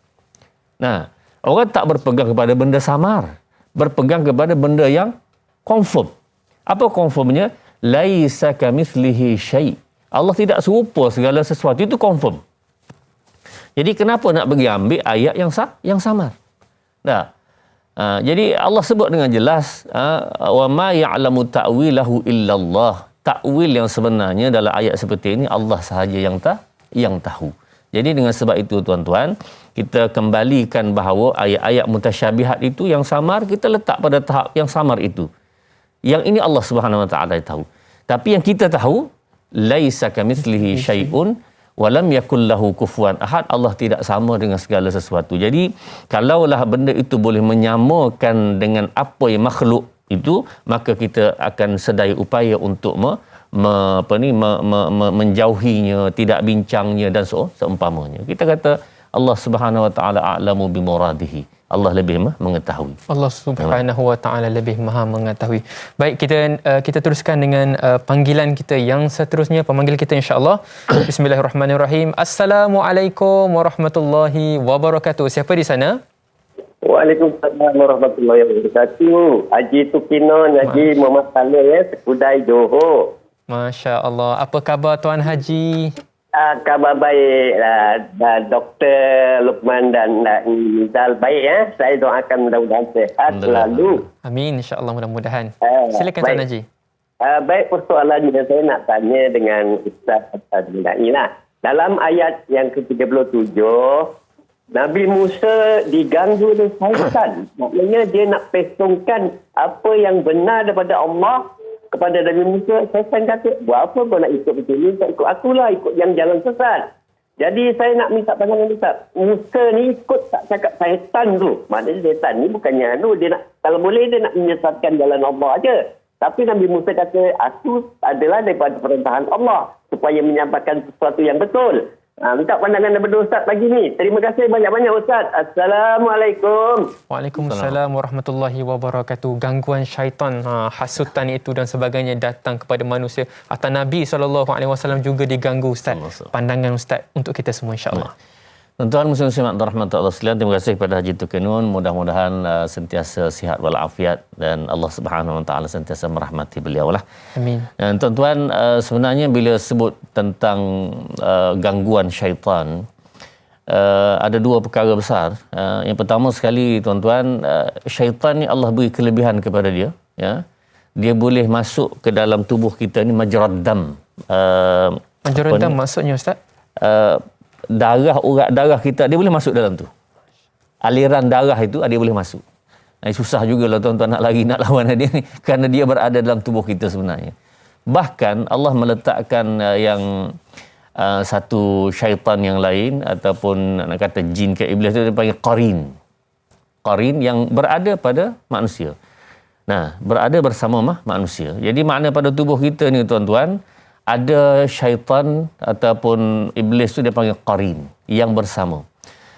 Speaker 2: Nah, orang tak berpegang kepada benda samar. Berpegang kepada benda yang confirm. Apa confirmnya? Laisa kamitslihi syai'. Allah tidak serupa segala sesuatu, itu confirm. Jadi kenapa nak pergi ambil ayat yang samar? Nah, jadi Allah sebut dengan jelas, wa ma ya'lamu ta'wilahu illallah. Takwil yang sebenarnya dalam ayat seperti ini Allah sahaja yang tahu. Jadi dengan sebab itu tuan-tuan, kita kembalikan bahawa ayat-ayat mutasyabihat itu yang samar, kita letak pada tahap yang samar itu. Yang ini Allah Subhanahu Wa Taala tahu. Tapi yang kita tahu, laisa kamitslihi syai'un walam yakul lahu kufuwan ahad. Allah tidak sama dengan segala sesuatu. Jadi kalaulah benda itu boleh menyamakan dengan apa yang makhluk itu, maka kita akan sedaya upaya untuk menjauhinya, tidak bincangnya dan seumpamanya. Kita kata Allah Subhanahu Wa Taala a'lamu bi muradihi. Allah lebih mengetahui.
Speaker 1: Allah Subhanahu Wa Taala lebih maha mengetahui. Baik, kita teruskan dengan panggilan kita yang seterusnya, pemanggil kita insya-Allah. Bismillahirrahmanirrahim. Assalamualaikum warahmatullahi wabarakatuh. Siapa di sana?
Speaker 4: Waalaikumsalam warahmatullahi wabarakatuh. Haji Tukinon, Haji Muhammad Saleh ya, Sekudai Johor.
Speaker 1: Masya-Allah. Apa khabar Tuan Haji?
Speaker 4: Khabar baik, Dr. Luqman dan Nizal baik ya. Saya doakan mudah-mudahan sehat selalu.
Speaker 1: Amin, insya-Allah, mudah-mudahan. Silakan Tuan Haji.
Speaker 4: Baik, persoalannya saya nak tanya dengan Ustaz Abdul lah. Dalam ayat yang ke-37, Nabi Musa diganggu oleh syaitan. Maknanya dia nak pesongkan apa yang benar daripada Allah kepada Nabi Musa. Syaitan kata, buat apa kau nak ikut macam ni? Tak ikut akulah, ikut yang jalan sesat. Jadi saya nak minta pandangan Ustaz. Musa ni ikut tak cakap syaitan tu. Maknanya syaitan ni bukannya dia nak, kalau boleh dia nak menyesatkan jalan Allah aja. Tapi Nabi Musa kata, aku adalah daripada perintahan Allah supaya menyampaikan sesuatu yang betul. Minta pandangan daripada Ustaz pagi ni. Terima kasih banyak-banyak Ustaz. Assalamualaikum.
Speaker 1: Waalaikumsalam warahmatullahi wabarakatuh. Gangguan syaitan, hasutan itu dan sebagainya datang kepada manusia. Atau Nabi SAW juga diganggu, Ustaz. Pandangan Ustaz untuk kita semua, insya-Allah.
Speaker 2: Tuan-tuan muslim-muslimat rahmat Allah sekalian, terima kasih kepada Haji Tukinun. Mudah-mudahan sentiasa sihat walafiat dan Allah Subhanahu Wa Taala sentiasa merahmati beliau lah.
Speaker 1: Amin.
Speaker 2: Dan tuan-tuan, sebenarnya bila sebut tentang gangguan syaitan, ada dua perkara besar. Yang pertama sekali, tuan-tuan, syaitan ni Allah beri kelebihan kepada dia, ya. Dia boleh masuk ke dalam tubuh kita ni majrad dam.
Speaker 1: Majrad dam maksudnya, Ustaz?
Speaker 2: Darah, urat darah kita, dia boleh masuk dalam tu. Aliran darah itu dia boleh masuk. Susah juga lah tuan-tuan nak lari, nak lawan dia ni, kerana dia berada dalam tubuh kita sebenarnya. Bahkan Allah meletakkan yang satu syaitan yang lain, ataupun nak kata jin ke iblis itu, dia panggil qarin. Qarin yang berada pada manusia. Nah, berada bersama manusia. Jadi makna pada tubuh kita ni tuan-tuan, ada syaitan ataupun iblis tu dia panggil qarin, yang bersama.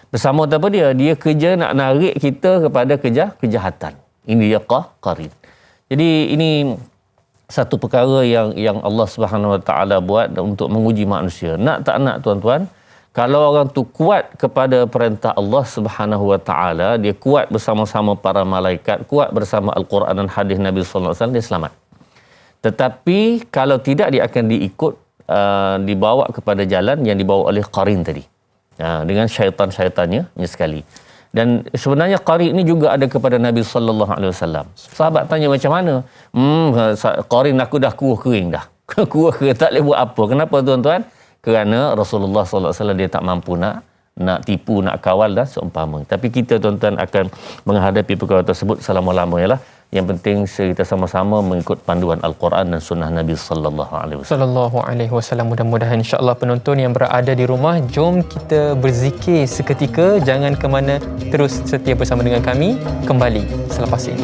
Speaker 2: Bersama tu apa dia? Dia kerja nak narik kita kepada kejahatan. Ini dia qarin. Jadi ini satu perkara yang Allah Subhanahu Wa Taala buat untuk menguji manusia. Nak tak nak tuan-tuan, kalau orang tu kuat kepada perintah Allah Subhanahu Wa Taala, dia kuat bersama-sama para malaikat, kuat bersama Al-Quran dan hadis Nabi sallallahu alaihi wasallam, dia selamat. Tetapi kalau tidak, dia akan dibawa kepada jalan yang dibawa oleh qarin tadi. Dengan syaitan-syaitannya sekali. Dan sebenarnya qarin ini juga ada kepada Nabi sallallahu alaihi wasallam. Sahabat tanya macam mana? Qarin aku dah kuah kering dah. Kuah kering, tak boleh buat apa. Kenapa tuan-tuan? Kerana Rasulullah sallallahu alaihi wasallam dia tak mampu nak tipu, nak kawal dan seumpama. Tapi kita tuan-tuan akan menghadapi perkara tersebut selama-lamanya lah. Yang penting kita sama-sama mengikut panduan Al-Quran dan sunnah Nabi sallallahu alaihi wasallam.
Speaker 1: Sallallahu alaihi wasallam. Mudah-mudahan insya-Allah penonton yang berada di rumah, jom kita berzikir seketika, jangan ke mana, terus setia bersama dengan kami kembali selepas ini.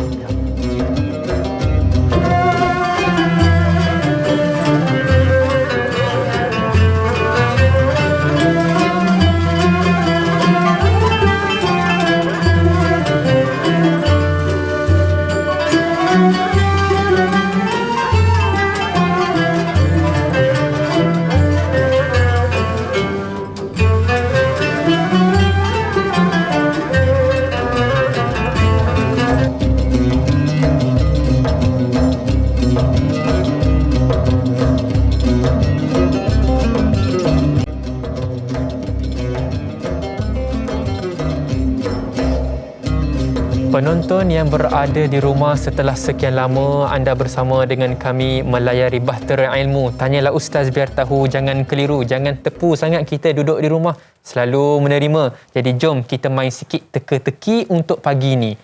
Speaker 1: Penonton yang berada di rumah, setelah sekian lama anda bersama dengan kami melayari bahtera ilmu. Tanyalah Ustaz biar tahu, jangan keliru, jangan tepu sangat kita duduk di rumah selalu menerima. Jadi jom kita main sikit teka-teki untuk pagi ni.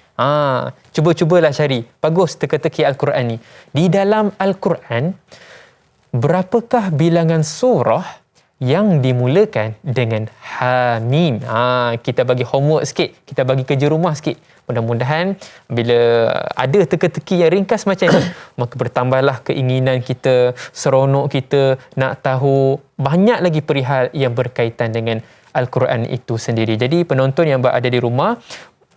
Speaker 1: Cuba-cubalah cari. Bagus teka-teki Al-Quran ni. Di dalam Al-Quran, berapakah bilangan surah yang dimulakan dengan Hamim? Kita bagi homework sikit, kita bagi kerja rumah sikit. Mudah-mudahan bila ada teka-teki yang ringkas macam ni, maka bertambahlah keinginan kita, seronok kita nak tahu banyak lagi perihal yang berkaitan dengan Al-Quran itu sendiri. Jadi penonton yang berada di rumah,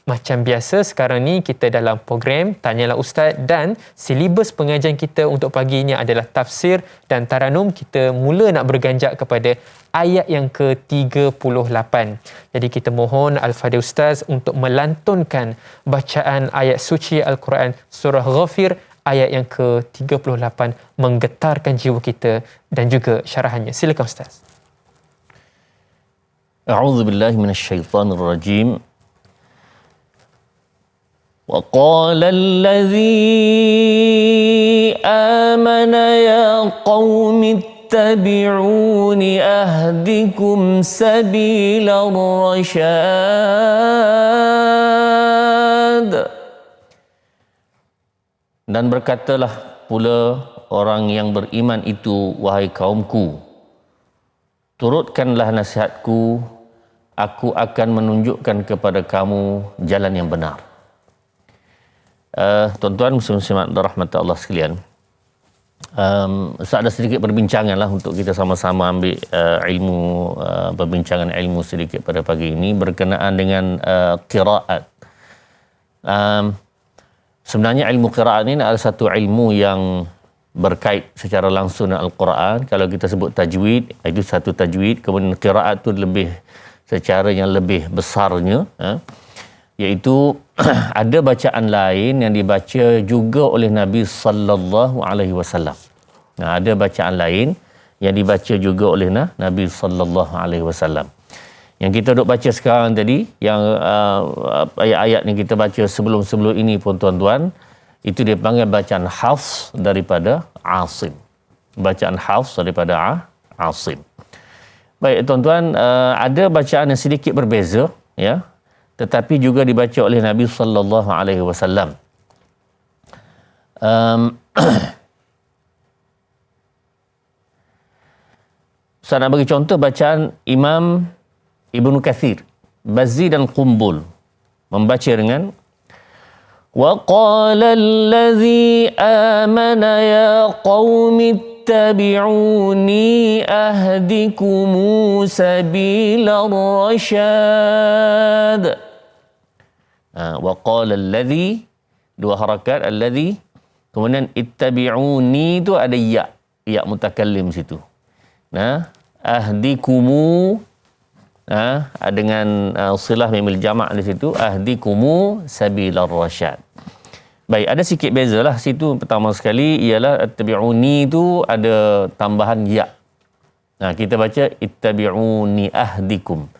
Speaker 1: macam biasa sekarang ni kita dalam program Tanyalah Ustaz, dan silibus pengajian kita untuk pagi ini adalah tafsir dan taranum. Kita mula nak berganjak kepada ayat yang ke-38. Jadi kita mohon Al-Fadhil Ustaz untuk melantunkan bacaan ayat suci Al-Quran surah Ghafir ayat yang ke-38, menggetarkan jiwa kita dan juga syarahannya. Silakan Ustaz.
Speaker 2: A'udzubillahi minasyaitonirrajim. وقال الذي آمن يا قوم اتبعون أهدكم سبيل الرشاد. Dan berkatalah pula orang yang beriman itu, wahai kaumku, turutkanlah nasihatku, aku akan menunjukkan kepada kamu jalan yang benar. Tuan-tuan muslim-muslimat rahmat Allah sekalian, ada sedikit perbincangan lah untuk kita sama-sama ambil perbincangan ilmu sedikit pada pagi ini berkenaan dengan qiraat. Sebenarnya ilmu qiraat ini adalah satu ilmu yang berkait secara langsung dengan Al-Quran. Kalau kita sebut tajwid, itu satu tajwid. Kemudian qiraat tu lebih secara yang lebih besarnya, iaitu ada bacaan lain yang dibaca juga oleh Nabi sallallahu alaihi wasallam. Nah, ada bacaan lain yang dibaca juga oleh Nabi sallallahu alaihi wasallam. Yang kita duk baca sekarang tadi, yang ayat-ayat yang kita baca sebelum-sebelum ini pun tuan-tuan, itu dia panggil bacaan Hafs daripada Asim. Bacaan Hafs daripada Asim. Baik tuan-tuan, ada bacaan yang sedikit berbeza, ya, tetapi juga dibaca oleh Nabi sallallahu alaihi wasallam. Saya nak bagi contoh bacaan Imam Ibnu Katsir, Bazzi dan Qumbul membaca dengan وَقَالَ الَّذِي آمَنَ يَا قَوْمِ اتَّبِعُونِي أَهْدِكُمْ سَبِيلَ الرَّشَادِ. وَقَالَ الَّذِي, dua harakat, الَّذِي, kemudian ittabi'uni tu ada ya mutakallim situ. Nah, ahdikumu, dengan silah mimil jama' di situ, ahdikumu sabilar rasyad. Baik, ada sikit bezalah situ. Pertama sekali ialah ittabi'uni tu ada tambahan ya. Nah, kita baca ittabi'uni ahdikum.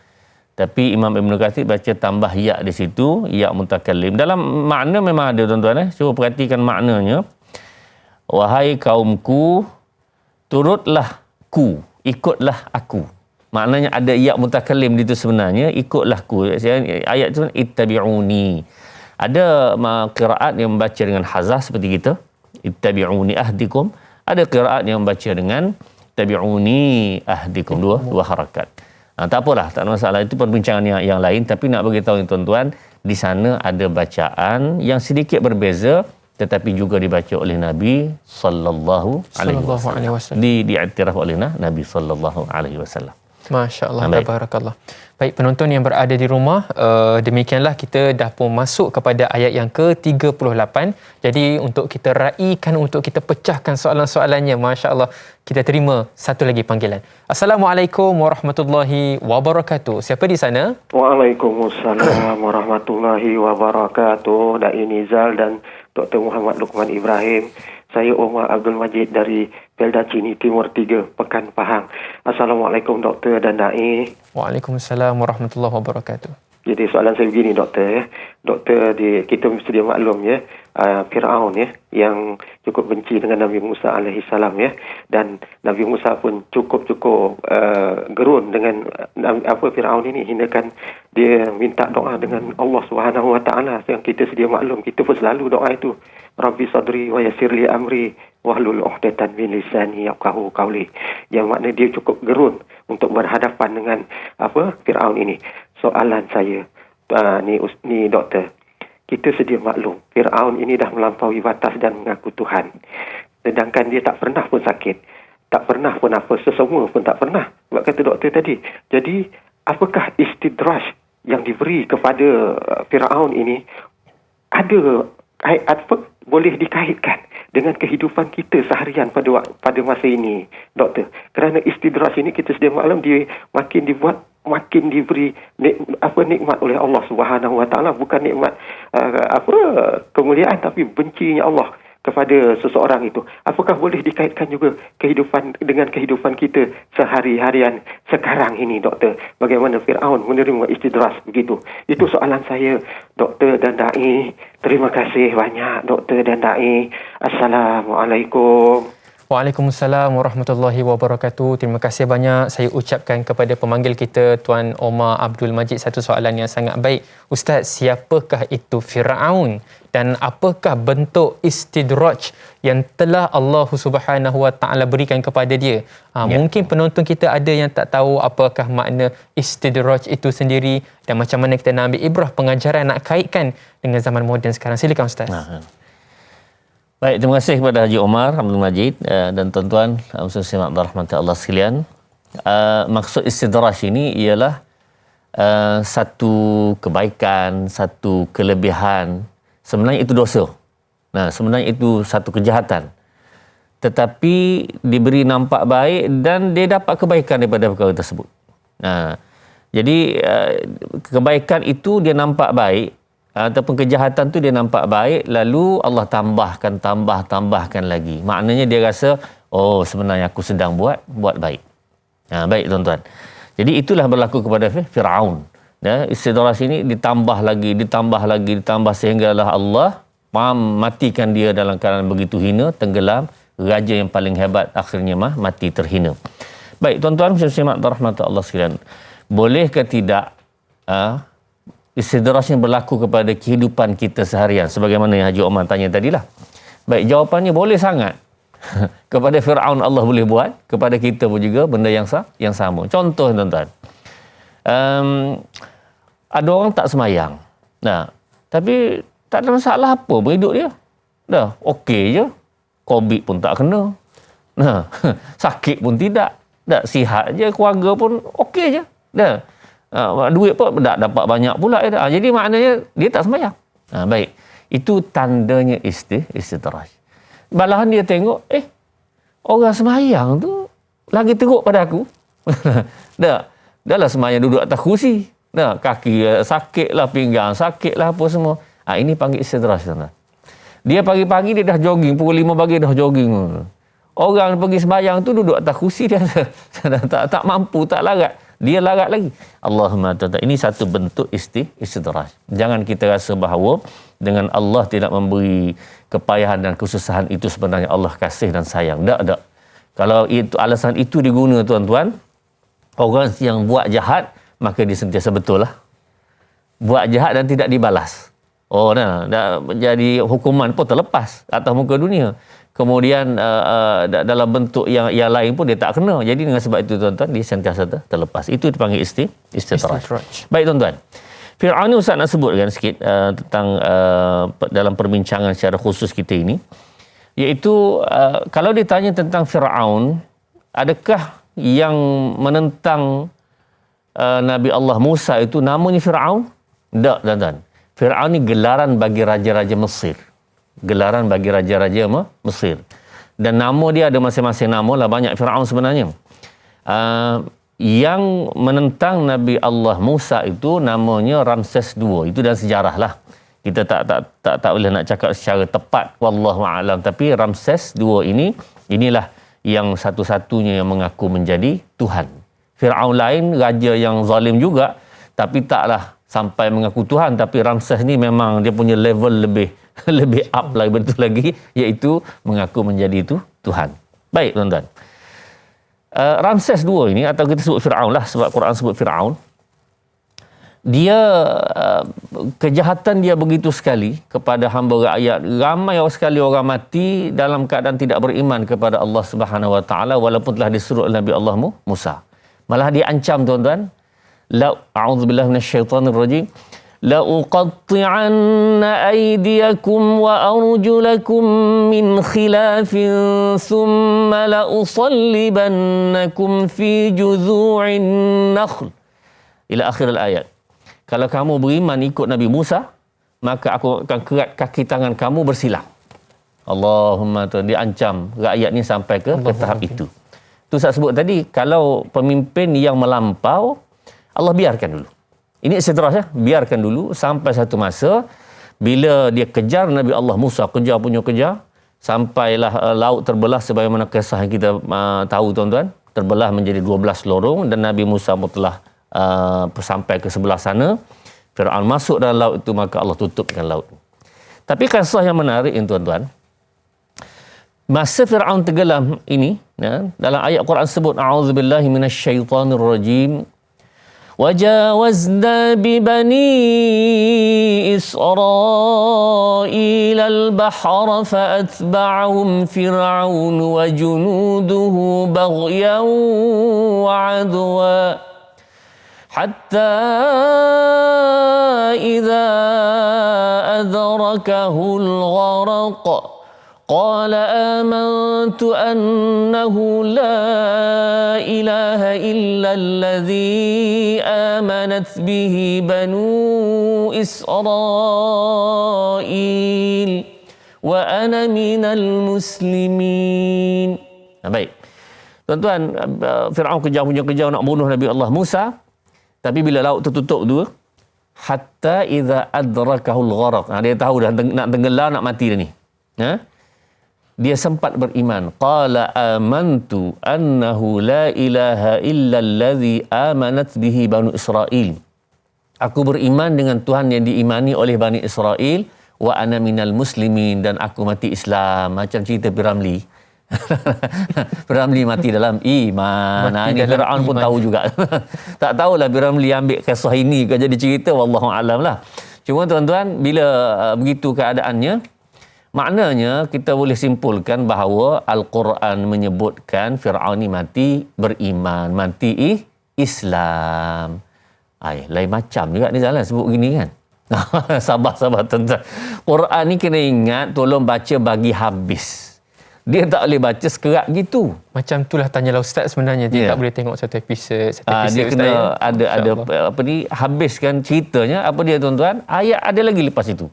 Speaker 2: Tapi Imam Ibn Katsir baca tambah ya di situ, ya mutakallim. Dalam makna memang ada tuan-tuan. Cuba perhatikan maknanya. Wahai kaumku, turutlah ku, ikutlah aku. Maknanya ada ya mutakallim di situ sebenarnya, ikutlah ku. Ayat itu ittabi'uni. Ada qiraat yang membaca dengan hazah seperti kita, ittabi'uni ahdikum. Ada qiraat yang membaca dengan ittabi'uni ahdikum, dua harakat. Tak apalah, tak ada masalah, itu perbincangan yang lain. Tapi nak bagi tahu tuan-tuan, di sana ada bacaan yang sedikit berbeza tetapi juga dibaca oleh Nabi sallallahu alaihi wasallam. Diiktiraf oleh Nabi sallallahu alaihi wasallam.
Speaker 1: Masya-Allah, tabarakallah. Baik penonton yang berada di rumah, demikianlah kita dah pun masuk kepada ayat yang ke-38. Jadi untuk kita raikan, untuk kita pecahkan soalan-soalannya, masya-Allah, kita terima satu lagi panggilan. Assalamualaikum warahmatullahi wabarakatuh. Siapa di sana?
Speaker 5: Waalaikumsalam warahmatullahi wabarakatuh. Dai Nizal dan Dr. Muhammad Luqman Ibrahim. Saya Umar Abdul Majid dari Pelda Cini Timur 3, Pekan Pahang. Assalamualaikum Doktor dan Dai.
Speaker 1: Waalaikumsalam warahmatullahi wabarakatuh.
Speaker 5: Jadi soalan saya begini Doktor, ya. Doktor, kita mesti dia maklum, ya, Fir'aun, ya, yang cukup benci dengan Nabi Musa alaihi salam, ya, dan Nabi Musa pun cukup gerun dengan Fir'aun ini, hinggakan dia minta doa dengan Allah Subhanahu wa taala. Yang kita sedia maklum, kita pun selalu doa itu, Rabbi sadri wa yassir li amri wahlul 'uqdatan min lisani yafqahu qawli. Yang makna dia cukup gerun untuk berhadapan dengan Fir'aun ini. Soalan saya, ni Doktor, kita sedia maklum, Fir'aun ini dah melampaui batas dan mengaku Tuhan. Sedangkan dia tak pernah pun sakit, tak pernah pun apa, sesemua pun tak pernah. Sebab kata Doktor tadi. Jadi, apakah istidraj yang diberi kepada Fir'aun ini ada boleh dikaitkan dengan kehidupan kita seharian pada masa ini, Doktor? Kerana istidraj ini kita sedia maklum, dia makin diberi nikmat oleh Allah Subhanahu wa taala, bukan nikmat kemuliaan, tapi bencinya Allah kepada seseorang itu. Apakah boleh dikaitkan juga dengan kehidupan kita sehari-harian sekarang ini, Doktor? Bagaimana Fir'aun menerima istidraj begitu? Itu soalan saya, Doktor dan Dai. Terima kasih banyak, Doktor dan Dai. Assalamualaikum.
Speaker 1: Waalaikumsalam warahmatullahi wabarakatuh. Terima kasih banyak saya ucapkan kepada pemanggil kita Tuan Omar Abdul Majid satu soalan yang sangat baik. Ustaz, siapakah itu Firaun dan apakah bentuk istidraj yang telah Allah Subhanahu Wa Taala berikan kepada dia? Mungkin penonton kita ada yang tak tahu apakah makna istidraj itu sendiri dan macam mana kita nak ambil ibrah pengajaran nak kaitkan dengan zaman moden sekarang. Silakan Ustaz.
Speaker 2: Baik, terima kasih kepada Haji Omar Abdul Majid dan tuan-tuan muslimin rahmati Allah sekalian. Maksud istidraj ini ialah satu kebaikan, satu kelebihan. Sebenarnya itu dosa. Sebenarnya itu satu kejahatan. Tetapi diberi nampak baik dan dia dapat kebaikan daripada perkara tersebut. Jadi kebaikan itu dia nampak baik ataupun kejahatan tu dia nampak baik, lalu Allah tambahkan lagi. Maknanya dia rasa, oh sebenarnya aku sedang buat baik. Baik tuan-tuan. Jadi itulah berlaku kepada Firaun. Istidraj ini ditambah lagi sehinggalah Allah matikan dia dalam keadaan begitu hina, tenggelam, raja yang paling hebat akhirnya mati terhina. Baik tuan-tuan muslimat rahmat Allah sekalian. Bolehkah tidak istidraj yang berlaku kepada kehidupan kita seharian sebagaimana yang Haji Omar tanya tadilah. Baik, jawapannya boleh sangat. Kepada Firaun Allah boleh buat, kepada kita pun juga benda yang sama. Contoh tuan-tuan. Ada orang tak semayang. Tapi tak ada masalah apa berhidup dia. Dah okey je. Covid pun tak kena. Sakit pun tidak. Sihat je, keluarga pun okey je. Duit pun tak dapat banyak pula. Jadi maknanya dia tak sembahyang. Baik. Itu tandanya istidraj. Malahan dia tengok, orang sembahyang tu lagi teruk pada aku. Dahlah sembahyang duduk atas kursi. Kaki sakit lah, pinggang sakit lah, apa semua. Ini panggil istidraj. Dia pagi-pagi dia dah jogging, pukul 5 pagi dah jogging. Orang pergi sembahyang tu duduk atas kursi dia tak mampu, tak larat. Dia larat lagi. Allahumma ta'ala. Ini satu bentuk istidraj. Jangan kita rasa bahawa dengan Allah tidak memberi kepayahan dan kesusahan itu sebenarnya Allah kasih dan sayang. Tak. Kalau itu alasan itu diguna tuan-tuan, orang yang buat jahat maka dia sentiasa betul lah. Buat jahat dan tidak dibalas. Dah jadi hukuman pun terlepas atas muka dunia. Kemudian dalam bentuk yang lain pun dia tak kena. Jadi dengan sebab itu tuan-tuan dia sentiasa terlepas. Itu dipanggil istidraj. Baik tuan-tuan. Firaun ni Ustaz nak sebutkan sikit tentang dalam perbincangan secara khusus kita ini. Iaitu kalau ditanya tentang Firaun, adakah yang menentang Nabi Allah Musa itu namanya Firaun? Tak tuan-tuan. Firaun ni gelaran bagi raja-raja Mesir. Gelaran bagi raja-raja Mesir. Dan nama dia ada masing-masing nama lah, banyak Firaun sebenarnya. Yang menentang Nabi Allah Musa itu namanya Ramses II. Itu dalam sejarah lah. Kita tak boleh nak cakap secara tepat, wallahu a'lam. Tapi Ramses II inilah yang satu-satunya yang mengaku menjadi Tuhan. Firaun lain raja yang zalim juga, tapi taklah sampai mengaku Tuhan. Tapi Ramses ni memang dia punya level lebih up lagi, betul lagi, iaitu mengaku menjadi itu Tuhan. Baik tuan-tuan. Ramses II ini, atau kita sebut Firaun lah sebab Quran sebut Firaun, dia kejahatan dia begitu sekali kepada hamba rakyat. Ramai sekali orang mati dalam keadaan tidak beriman kepada Allah Subhanahu Wa Taala walaupun telah disuruh oleh Nabi Allah Musa. Malah diancam tuan-tuan. A'udzubillahi minasyaitonirrajim. لَأُقَطِّعَنَّ أَيْدِيَكُمْ وَأَرْجُلَكُمْ مِنْ خِلَافٍ ثُمَّ لَأُصَلِّبَنَّكُمْ فِي جُذُوعِ النَّخْلِ ila akhir ayat. Kalau kamu beriman ikut Nabi Musa, maka aku akan kerat kaki tangan kamu bersilang. Allahumma ta'ala, diancam rakyat ni sampai ke tahap itu. Tu saya sebut tadi, kalau pemimpin yang melampau, Allah biarkan dulu. Ini istidraj, biarkan dulu sampai satu masa bila dia kejar Nabi Allah Musa, kejar sampailah laut terbelah sebagaimana kisah yang kita tahu tuan-tuan, terbelah menjadi 12 lorong dan Nabi Musa pun telah sampai ke sebelah sana. Firaun masuk dalam laut itu, maka Allah tutupkan laut. Tapi kisah yang menarik ini tuan-tuan, Masa Fir'aun tenggelam ini, dalam ayat Quran sebut a'udzubillahi minasyaitonirrajim. وَجَاوَزْنَا بِبَنِي إِسْرَائِيلَ الْبَحْرَ فَأَتْبَعَهُمْ فِرْعَوْنُ وَجُنُودُهُ بَغْيًا وَعَدْوًا حَتَّى إِذَا أَدْرَكَهُ الْغَرَقُ قال آمنت أنه لا إله إلا الذي آمنت به بنو إسرائيل وأنا من المسلمين. Baik. Tuan-tuan, Fir'aun kejar nak bunuh Nabi Allah Musa, tapi bila laut tertutup tu, hatta idza adrakahul gharaq. Dia tahu dah nak tenggelam, nak mati dah ni. Dia sempat beriman. Qala amantu annahu la ilaha illa allazi amanat bihi Banu Israel. Aku beriman dengan Tuhan yang diimani oleh Bani Israel. Wa ana minal muslimin, dan aku mati Islam. Macam cerita Piramli. Piramli mati dalam iman. Ini Fir'aun pun tahu juga. Tak tahulah Piramli ambil kisah ini ke jadi cerita, wallahu alam lah. Cuma tuan-tuan, bila begitu keadaannya, maknanya kita boleh simpulkan bahawa Al-Quran menyebutkan Fir'aun ni mati beriman, mati Islam. Lain macam juga ni jalan sebut gini kan. Sabar tuan-tuan. Quran ni kena ingat, tolong baca bagi habis. Dia tak boleh baca sekerat gitu.
Speaker 1: Macam itulah tanyalah Ustaz sebenarnya. Dia tak boleh tengok satu episod
Speaker 2: dia kena ada apa ni, habiskan ceritanya. Apa dia tuan-tuan? Ayat ada lagi lepas itu.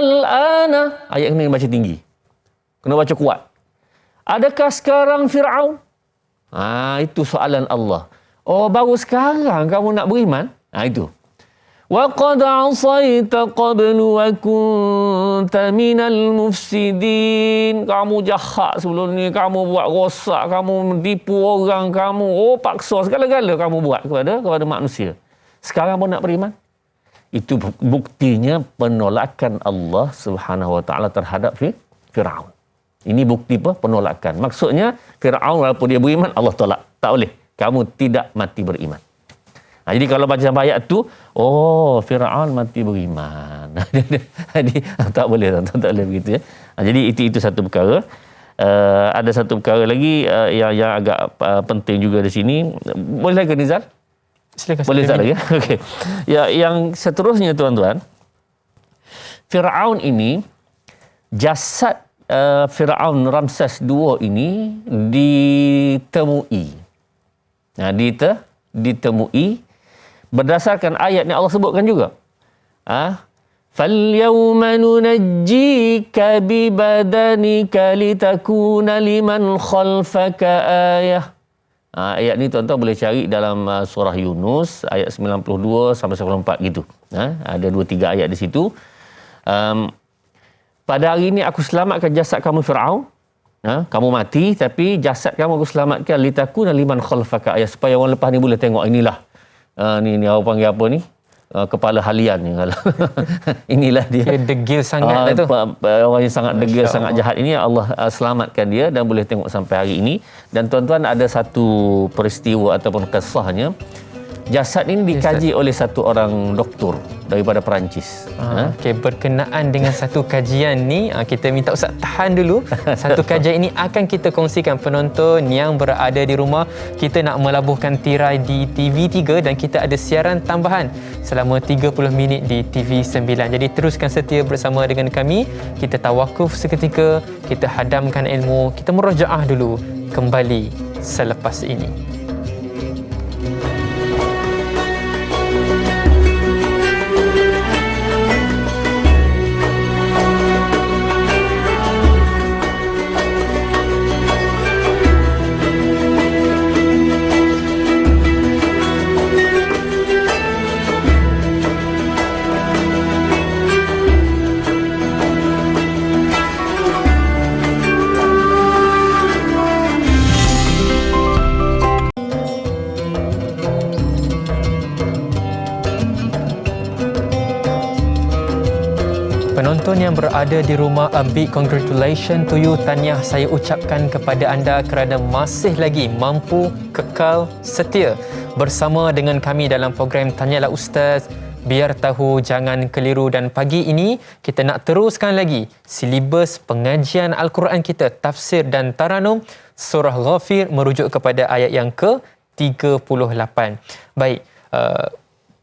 Speaker 2: Al-ana. Ayat kena baca tinggi. Kena baca kuat. Adakah sekarang Fir'aun? Itu soalan Allah. Oh, baru sekarang kamu nak beriman? Itu. Wa qad 'asaita qablu wa kunta minal mufsidin. Kamu jahat sebelum ni, kamu buat rosak, kamu menipu orang, kamu paksa segala-gala kamu buat kepada manusia. Sekarang pun nak beriman? Itu buktinya penolakan Allah Subhanahu Wa Taala terhadap Fir'aun. Ini bukti penolakan. Maksudnya Fir'aun walaupun dia beriman, Allah tolak. Tak boleh. Kamu tidak mati beriman. Jadi kalau baca sampai ayat tu, Fir'aun mati beriman. Jadi tak boleh, tak boleh begitu ya. Jadi itu satu perkara. Ada satu perkara lagi yang agak penting juga di sini. Boleh lagi Nizal? Silakan. Boleh tak lagi? Okey. Ya, yang seterusnya tuan-tuan, Fir'aun ini, jasad Fir'aun Ramses II ini ditemui. Ditemui berdasarkan ayat yang Allah sebutkan juga. فَالْيَوْمَ نُنَجِّيكَ بِبَدَنِكَ لِتَكُونَ لِمَنْ خَلْفَكَ آيَةً. Ayat ni tuan-tuan boleh cari dalam surah Yunus ayat 92 sampai 94 gitu. Ada 2-3 ayat di situ. Pada hari ini aku selamatkan jasad kamu Fir'aun. Kamu mati tapi jasad kamu aku selamatkan litakuna liman khalfaka ayat, supaya orang lepas ni boleh tengok inilah. Ni orang panggil apa ni? Kepala halian ni kalau. Inilah dia. Degil sangat tu. Orang yang sangat degil, sangat jahat ini Allah selamatkan dia dan boleh tengok sampai hari ini. Dan tuan-tuan, ada satu peristiwa ataupun kisahnya. Jasad ini dikaji oleh satu orang doktor daripada Perancis.
Speaker 1: Okey, berkenaan dengan satu kajian ni, kita minta Ustaz tahan dulu. Satu kajian ini akan kita kongsikan penonton yang berada di rumah. Kita nak melabuhkan tirai di TV3 dan kita ada siaran tambahan selama 30 minit di TV9. Jadi teruskan setia bersama dengan kami. Kita tawakuf seketika, kita hadamkan ilmu, kita murajaah dulu, kembali selepas ini. penonton yang berada di rumah, a big congratulations to you. Tahniah saya ucapkan kepada anda kerana masih lagi mampu kekal setia bersama dengan kami dalam program Tanyalah Ustaz. Biar tahu, jangan keliru. Dan pagi ini kita nak teruskan lagi silibus pengajian Al-Quran kita, tafsir dan taranum surah Ghafir merujuk kepada ayat yang ke-38. Baik,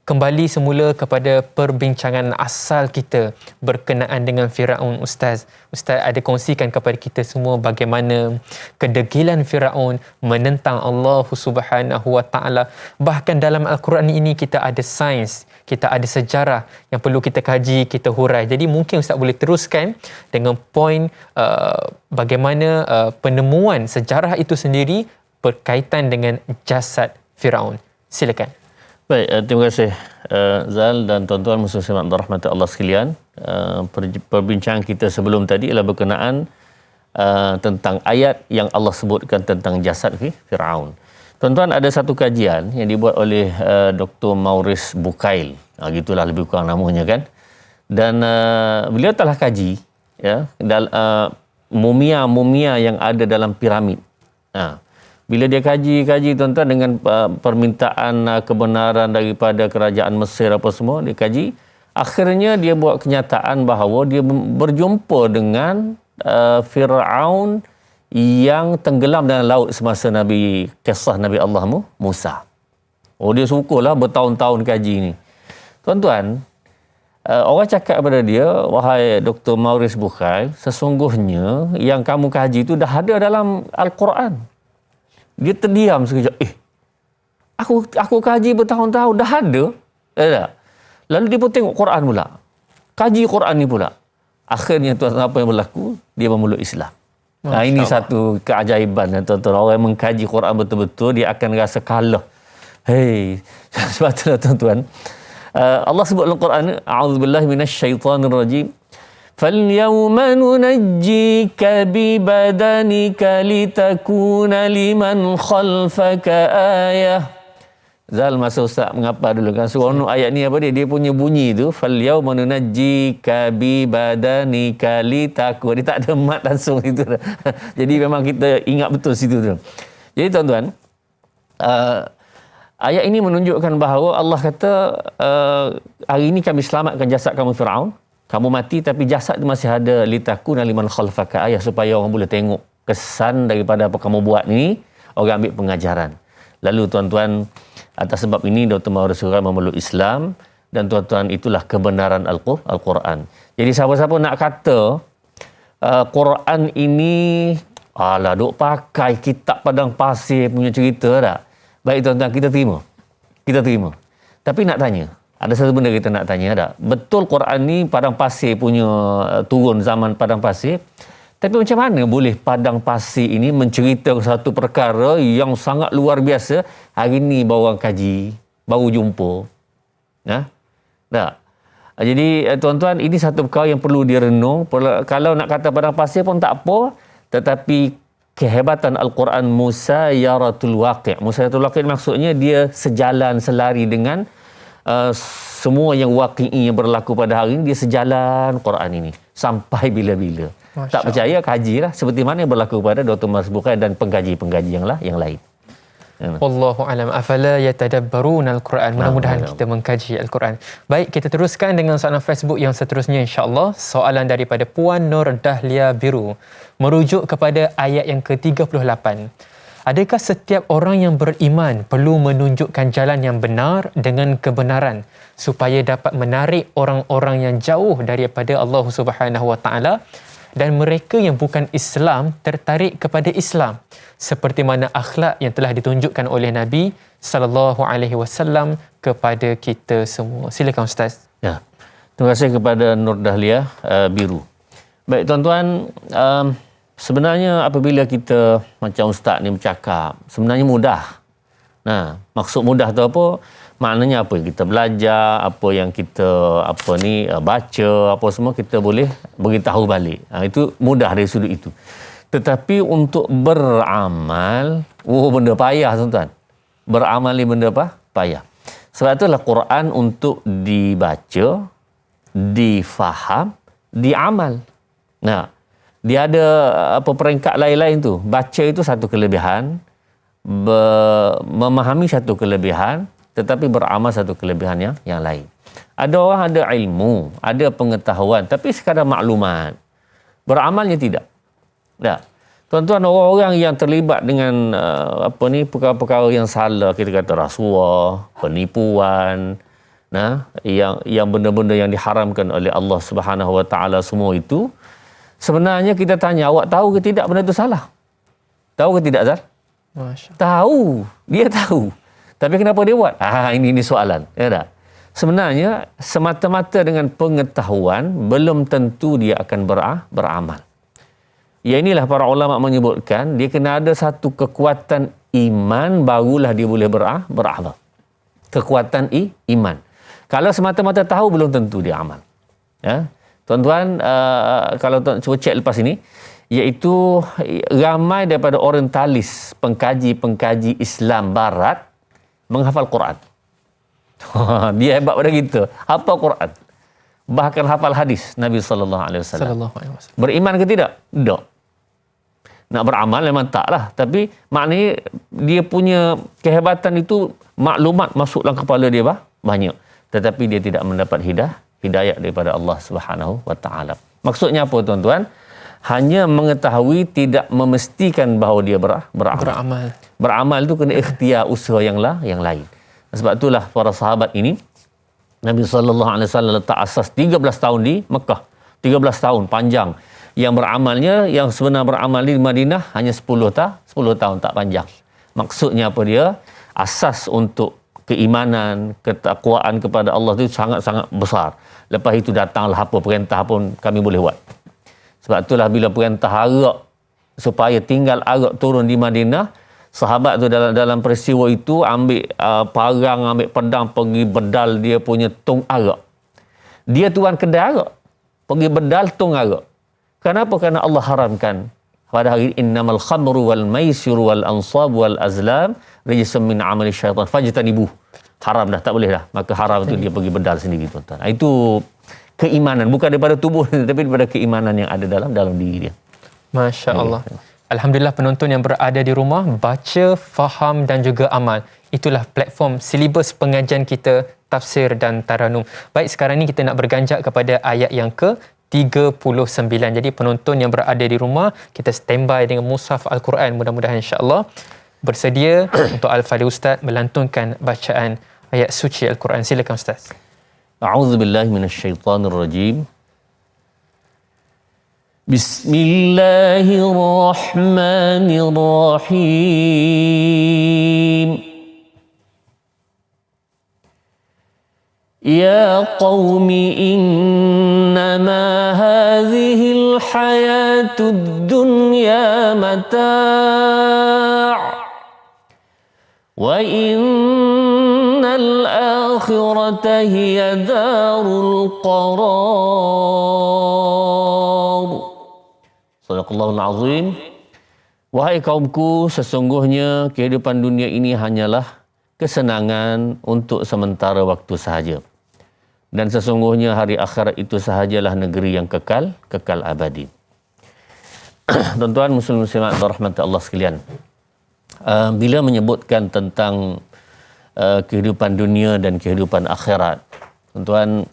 Speaker 1: kembali semula kepada perbincangan asal kita berkenaan dengan Firaun. Ustaz ada kongsikan kepada kita semua bagaimana kedegilan Firaun menentang Allah Subhanahu Wa Taala. Bahkan dalam Al-Quran ini kita ada sains, kita ada sejarah yang perlu kita kaji, kita hurai. Jadi mungkin Ustaz boleh teruskan dengan poin bagaimana penemuan sejarah itu sendiri berkaitan dengan jasad Firaun. Silakan.
Speaker 2: Baik, terima kasih Zal dan tuan-tuan muslimin rahmati Allah sekalian. Perbincangan kita sebelum tadi ialah berkenaan tentang ayat yang Allah sebutkan tentang jasad Firaun. Tuan-tuan, ada satu kajian yang dibuat oleh Dr. Maurice Bucaille. Gitulah lebih kurang namanya kan. Dan beliau telah kaji ya mumia-mumia yang ada dalam piramid. Bila dia kaji tuan-tuan dengan permintaan kebenaran daripada kerajaan Mesir apa semua, dia kaji, akhirnya dia buat kenyataan bahawa dia berjumpa dengan Firaun yang tenggelam dalam laut semasa kisah Nabi Allah Musa. Dia sukalah bertahun-tahun kaji ni. Tuan-tuan, orang cakap kepada dia, wahai Dr. Maurice Bucaille, sesungguhnya yang kamu kaji itu dah ada dalam Al-Quran. Dia terdiam sekejap. Aku kaji bertahun-tahun dah ada. Tak? Lalu dia pun tengok Quran pula. Kaji Quran ni pula. Akhirnya tuan apa yang berlaku? Dia memeluk Islam. Ini satu keajaiban tuan-tuan. Orang yang mengkaji Quran betul-betul dia akan rasa kalah. Sebab itulah tuan-tuan. Allah sebut dalam Quran, a'udzubillahi minasyaitonirrajim. فَالْيَوْمَ نُنَجِّيكَ بِبَدَنِكَ لِتَكُونَ لِمَنْ خَلْفَكَ آيَةً. Zal, masa Ustaz mengapa dulu kan? Seronok ayat ni apa dia? Dia punya bunyi tu, فَالْيَوْمَ نُنَجِّيكَ بِبَدَنِكَ لِتَكُونَ. Dia tak ada mat langsung itu. Jadi memang kita ingat betul situ tu. Jadi tuan-tuan, ayat ini menunjukkan bahawa Allah kata, hari ini kami selamatkan jasad kamu Firaun. Kamu mati tapi jasad itu masih ada, litakuna liman khalfaka ayah, supaya orang boleh tengok kesan daripada apa kamu buat ni, orang ambil pengajaran. Lalu tuan-tuan, atas sebab ini Dr. Maurice Bucaille memeluk Islam, dan tuan-tuan, itulah kebenaran Al-Quran. Jadi siapa-siapa nak kata Quran ini duk pakai kitab padang pasir punya cerita tak? Baik tuan-tuan, kita terima. Tapi nak tanya, ada satu benda kita nak tanya tak? Betul Quran ni padang pasir punya, turun zaman padang pasir. Tapi macam mana boleh padang pasir ini menceritakan satu perkara yang sangat luar biasa, hari ni baru orang kaji, baru jumpa. Tak? Jadi tuan-tuan, ini satu perkara yang perlu direnung. Kalau nak kata padang pasir pun tak apa, tetapi kehebatan Al-Quran musayaratul waqi'. Musayaratul waqi' maksudnya dia sejalan, selari dengan semua yang waqi'i yang berlaku pada hari ini. Dia sejalan Quran ini sampai bila-bila. Tak percaya, kajilah seperti mana yang berlaku pada Dr. Maurice Bucaille dan pengkaji-pengkaji yang lain.
Speaker 1: Wallahu alam. Afala yatadabbaruna al-Quran. Mudah-mudahan kita mengkaji Al-Quran. Baik, kita teruskan dengan soalan Facebook yang seterusnya insya-Allah. Soalan daripada Puan Nur Dahlia Biru merujuk kepada ayat yang ke-38. Adakah setiap orang yang beriman perlu menunjukkan jalan yang benar dengan kebenaran supaya dapat menarik orang-orang yang jauh daripada Allah Subhanahu Wa Taala dan mereka yang bukan Islam tertarik kepada Islam seperti mana akhlak yang telah ditunjukkan oleh Nabi sallallahu alaihi wasallam kepada kita semua. Silakan Ustaz.
Speaker 2: Ya. Terima kasih kepada Nur Dahlia Biru. Baik tuan-tuan, sebenarnya apabila kita macam Ustaz ni bercakap, sebenarnya mudah. Maksud mudah tu apa? Maknanya apa yang kita belajar, apa yang kita baca, apa semua kita boleh beritahu balik. Itu mudah dari sudut itu. Tetapi untuk beramal, benda payah tuan-tuan. Beramal ni benda payah. Sebab itulah Quran untuk dibaca, difaham diamal. Nah, dia ada peringkat lain-lain tu. Baca itu satu kelebihan, memahami satu kelebihan, tetapi beramal satu kelebihan yang lain. Ada orang ada ilmu, ada pengetahuan, tapi sekadar maklumat. Beramalnya tidak. Ya. Tuan-tuan, orang-orang yang terlibat dengan perkara-perkara yang salah, kita kata rasuah, penipuan, yang benda-benda yang diharamkan oleh Allah Subhanahu Wa Taala, semua itu sebenarnya kita tanya, awak tahu ke tidak benda itu salah? Tahu ke tidak, Zal? Tahu, dia tahu. Tapi kenapa dia buat? Ini soalan, ya tak? Sebenarnya semata-mata dengan pengetahuan belum tentu dia akan beramal. Ya, inilah para ulama menyebutkan dia kena ada satu kekuatan iman barulah dia boleh beramal. Kekuatan iman. Kalau semata-mata tahu belum tentu dia amal. Ya. Tuan-tuan, kalau tuan cuba cek lepas ini, iaitu ramai daripada orientalis, pengkaji-pengkaji Islam Barat menghafal Quran. Dia hebat pada kita. Hafal Quran. Bahkan hafal hadis Nabi sallallahu alaihi wasallam. Beriman ke tidak? Tak. Nak beramal memang taklah, tapi maknanya dia punya kehebatan itu maklumat masuk dalam kepala dia banyak, tetapi dia tidak mendapat hidayah daripada Allah Subhanahu Wa Taala. Maksudnya apa, tuan-tuan? Hanya mengetahui tidak memestikan bahawa dia beramal. Beramal itu kena ikhtiar, usaha yang lain. Sebab itulah para sahabat ini, Nabi SAW letak asas 13 tahun di Mekah. 13 tahun panjang. Yang beramalnya, yang sebenar beramal di Madinah hanya 10 tahun, tak panjang. Maksudnya apa dia? Asas untuk keimanan, ketakwaan kepada Allah itu sangat-sangat besar. Lepas itu datanglah apa perintah pun kami boleh buat. Sebab itulah bila perintah arak supaya tinggal arak turun di Madinah, sahabat tu dalam peristiwa itu ambil parang, ambil pedang, pergi bedal dia punya tong arak. Dia tuan kedai arak, pergi bedal tong arak. Kenapa? Kerana Allah haramkan pada hari innamal khamru wal maisiru wal ansab wal azlam rijsun min amali syaitan fajtanibuh. Haram dah, tak boleh dah. Maka haram tu dia pergi bedal sendiri, tuan-tuan. Itu keimanan, bukan daripada tubuh tapi daripada keimanan yang ada dalam diri dia.
Speaker 1: Masya Allah. Alhamdulillah, penonton yang berada di rumah, baca, faham dan juga amal. Itulah platform silibus pengajian kita, tafsir dan taranum. Baik, sekarang ni kita nak berganjak kepada ayat yang ke-39. Jadi penonton yang berada di rumah, kita standby dengan mushaf Al-Quran. Mudah-mudahan insya-Allah bersedia untuk Al-Fadhil Ustaz melantunkan bacaan ayat suci Al-Quran. Silakan Ustaz.
Speaker 2: A'udzubillahi minasyaitonirrajim. Bismillahirrahmanirrahim. Ya qaumi innama hadhil hayatud dunya mata' wa innal akhirata hiya darul qarar. Sadaqallahul azim. Wahai kaumku, sesungguhnya kehidupan dunia ini hanyalah kesenangan untuk sementara waktu sahaja. Dan sesungguhnya hari akhirat itu sahajalah negeri yang kekal abadi. Tuan-tuan muslim-muslimat rahmat Allah sekalian. Bila menyebutkan tentang kehidupan dunia dan kehidupan akhirat, tuan-tuan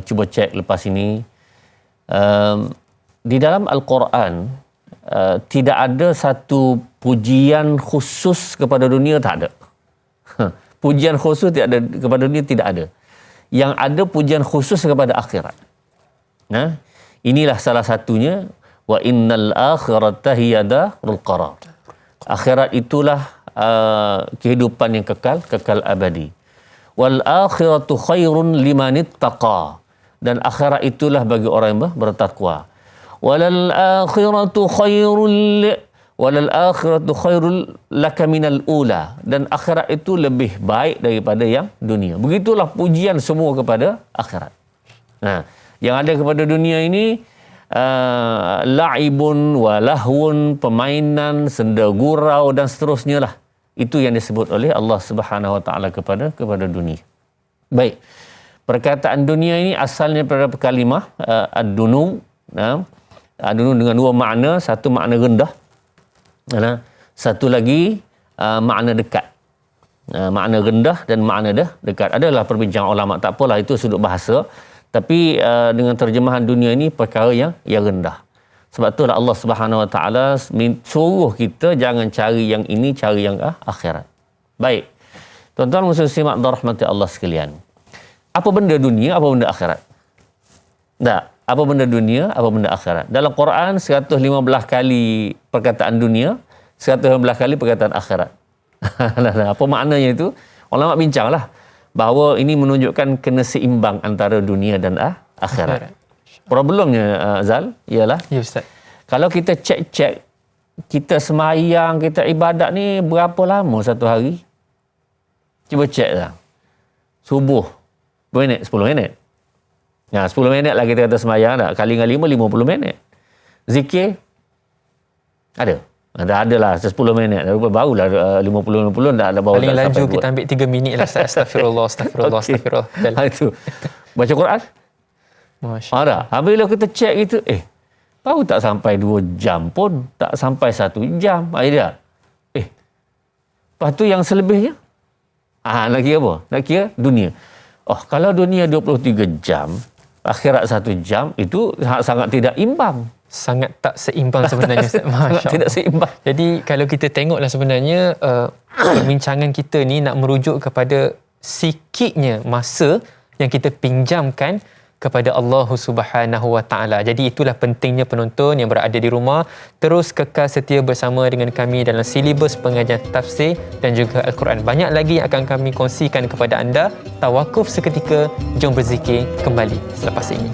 Speaker 2: cuba cek lepas ini, di dalam Al-Quran tidak ada satu pujian khusus kepada dunia, tak ada. Pujian khusus tidak ada kepada dunia, tidak ada. Yang ada pujian khusus kepada akhirat. Nah, inilah salah satunya, wa innal akhirata hiya darul qarar. Akhirat itulah kehidupan yang kekal abadi. Wal akhiratu khairun liman ittaqa. Dan akhirat itulah bagi orang yang bertakwa. Walal akhiratu khairul laka minal ula. Dan akhirat itu lebih baik daripada yang dunia. Begitulah pujian semua kepada akhirat. Nah, yang ada kepada dunia ini la'ibun wa lahwun, permainan, senda gurau dan seterusnya lah. Itu yang disebut oleh Allah Subhanahu Wa Taala kepada dunia. Baik. Perkataan dunia ini asalnya daripada kalimah ad-dunu. Ad-dunu dengan dua makna, satu makna rendah, satu lagi makna dekat. Makna rendah dan makna dekat. Adalah perbincangan ulama, tak apalah, itu sudut bahasa. Tapi dengan terjemahan dunia ini perkara yang rendah. Sebab itulah Allah Subhanahu Wa Taala suruh kita jangan cari yang ini, cari yang akhirat. Baik. Tuan-tuan muslim dan rahmati Allah sekalian. Apa benda dunia, apa benda akhirat? Tak. Apa benda dunia, apa benda akhirat? Dalam Quran 115 kali perkataan dunia, 115 kali perkataan akhirat. Apa maknanya itu? Ulama bincanglah bahawa ini menunjukkan kena seimbang antara dunia dan akhirat. Problemnya Zal ialah,
Speaker 1: Ya Ustaz.
Speaker 2: kalau kita cek-cek, kita semayang, kita ibadat ni berapa lama satu hari? Cuba cek lah. Subuh berapa minit? 10 minit. 10 minit lah kita kata semayang tak? Kali dengan 50 minit. Zikir ada lah 10 minit. Barulah 50 dah ada baru.
Speaker 1: Paling
Speaker 2: tak
Speaker 1: laju
Speaker 2: sampai
Speaker 1: kita ambil 3 minit lah. Astagfirullah.
Speaker 2: Okay.
Speaker 1: Astagfirullah.
Speaker 2: Itu. Baca Quran?
Speaker 1: Masya
Speaker 2: Ada. Bila kita cek itu, baru tak sampai 2 jam pun. Tak sampai 1 jam. Dia. Lepas tu yang selebihnya? Nak kira apa? Nak kira dunia. Kalau dunia 23 jam, akhirat 1 jam, itu sangat tidak imbang.
Speaker 1: sangat tak seimbang sebenarnya. Masya
Speaker 2: Tidak seimbang.
Speaker 1: Jadi kalau kita tengoklah sebenarnya perbincangan kita ni nak merujuk kepada sikitnya masa yang kita pinjamkan kepada Allah Subhanahu Wa Taala. Jadi itulah pentingnya penonton yang berada di rumah terus kekal setia bersama dengan kami dalam silibus pengajian tafsir dan juga Al-Quran. Banyak lagi yang akan kami kongsikan kepada anda. Tawakuf seketika, jom berzikir kembali selepas ini.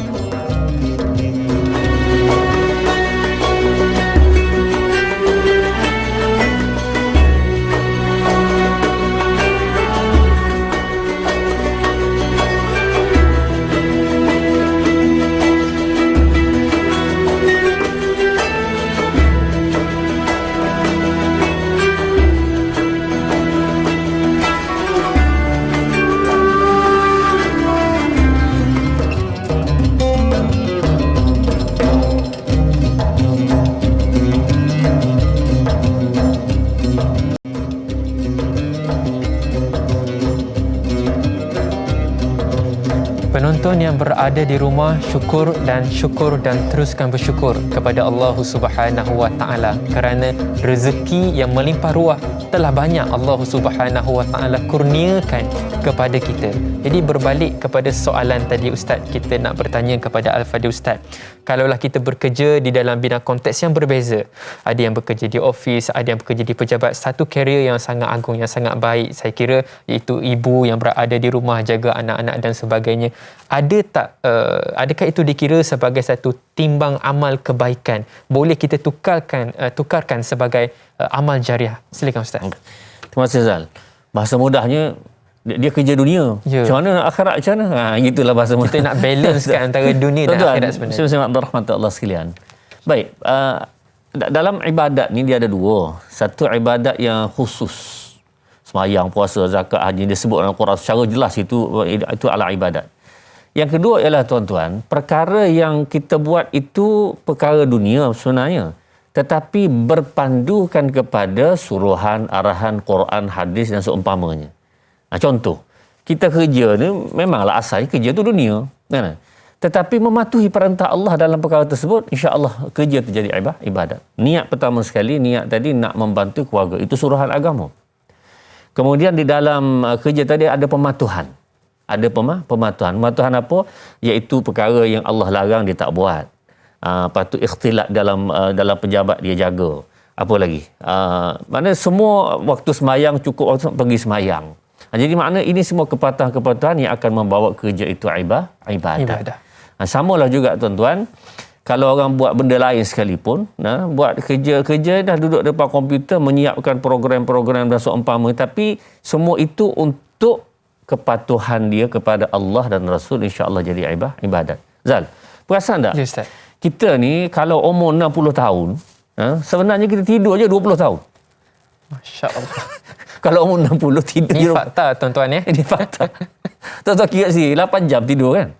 Speaker 1: Penonton yang berada di rumah, syukur dan teruskan bersyukur kepada Allah Subhanahu Wa Taala kerana rezeki yang melimpah ruah telah banyak Allah Subhanahu Wa Taala kurniakan kepada kita. Jadi berbalik kepada soalan tadi Ustaz, kita nak bertanya kepada Al-Fadhil Ustaz. Kalaulah kita bekerja di dalam bidang konteks yang berbeza, ada yang bekerja di ofis, ada yang bekerja di pejabat, satu karier yang sangat agung, yang sangat baik, saya kira iaitu ibu yang berada di rumah jaga anak-anak dan sebagainya. Adakah itu dikira sebagai satu timbang amal kebaikan? Boleh kita tukarkan sebagai amal jariah? Silakan Ustaz.
Speaker 2: Terima kasih Zal. Bahasa mudahnya dia kerja dunia.
Speaker 1: Ya.
Speaker 2: Macam mana akhirat macam mana? Gitulah bahasa mudah.
Speaker 1: Kita nak balancekan antara dunia dan akhirat sebenarnya.
Speaker 2: Tuan-tuan rahmat Allah sekalian. Baik, dalam ibadat ni dia ada dua. Satu ibadat yang khusus. Semayang, puasa, zakat, haji, dia sebut dalam Quran secara jelas itu adalah ibadat. Yang kedua ialah tuan-tuan, perkara yang kita buat itu perkara dunia sebenarnya. Tetapi berpandukan kepada suruhan, arahan, Quran, hadis dan seumpamanya. Contoh, kita kerja ni memanglah asal kerja tu dunia. Kan? Tetapi mematuhi perintah Allah dalam perkara tersebut, insya-Allah kerja tu jadi ibadat. Niat pertama sekali, niat tadi nak membantu keluarga. Itu suruhan agama. Kemudian di dalam kerja tadi ada pematuhan. Ada pematuhan. Pematuhan apa? Iaitu perkara yang Allah larang dia tak buat. Lepas tu ikhtilat dalam pejabat dia jaga. Apa lagi? Maknanya semua waktu semayang cukup waktu pergi semayang. Jadi makna ini semua kepatuhan-kepatuhan yang akan membawa kerja itu ibadah. Samalah juga tuan-tuan, kalau orang buat benda lain sekalipun, buat kerja dah duduk depan komputer menyiapkan program-program dan seumpama, tapi semua itu untuk kepatuhan dia kepada Allah dan Rasul, insya-Allah jadi ibadat. Zal, perasan tak?
Speaker 1: Ya, Ustaz.
Speaker 2: Kita ni kalau umur 60 tahun, sebenarnya kita tidur je 20 tahun.
Speaker 1: Masya-Allah.
Speaker 2: Kalau umur 60 tidur
Speaker 1: Ini fakta tuan-tuan ya.
Speaker 2: Ini fakta. Tuan-tuan kira sini 8 jam tidur kan.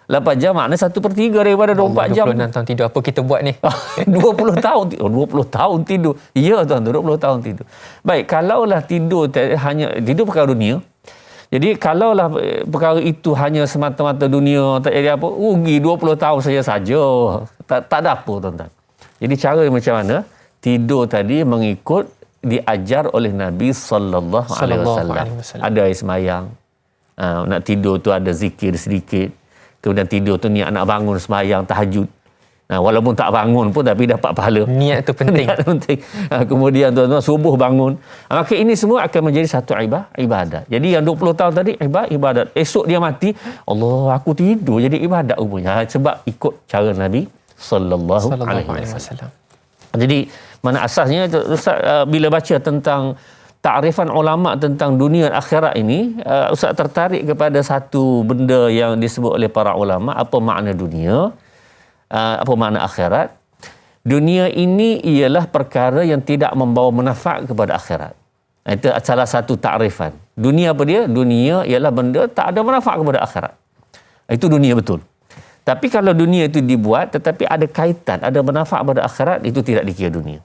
Speaker 2: 8 jam maknanya 1/3 daripada 24 jam.
Speaker 1: 26 tahun tidur apa kita buat ni?
Speaker 2: 20 tahun 20 tahun tidur. Ya tuan, 20 tahun tidur. Baik, kalaulah tidur hanya tidur perkara dunia. Jadi kalaulah perkara itu hanya semata-mata dunia, tak jadi apa, rugi 20 tahun saja. Tak ada apa tuan-tuan. Jadi cara macam mana? Tidur tadi mengikut diajar oleh Nabi sallallahu alaihi wasallam. Ada air semayang. Nak tidur tu ada zikir sedikit. Kemudian tidur tu niat nak bangun sembahyang tahajud. Walaupun tak bangun pun tapi dapat pahala.
Speaker 1: Niat tu penting.
Speaker 2: Niat penting. Kemudian tuan-tuan subuh bangun. Maka ini semua akan menjadi satu ibadat. Jadi yang 20 tahun tadi ibadat. Esok dia mati, Allah aku tidur jadi ibadat rupanya. Sebab ikut cara Nabi sallallahu alaihi wasallam. Jadi mana asasnya Ustaz bila baca tentang takrifan ulama tentang dunia akhirat ini, Ustaz tertarik kepada satu benda yang disebut oleh para ulama, apa makna dunia, apa makna akhirat. Dunia ini ialah perkara yang tidak membawa manfaat kepada akhirat. Itu salah satu takrifan. Dunia apa dia? Dunia ialah benda tak ada manfaat kepada akhirat. Itu dunia betul. Tapi kalau dunia itu dibuat tetapi ada kaitan, ada manfaat pada akhirat, itu tidak dikira dunia.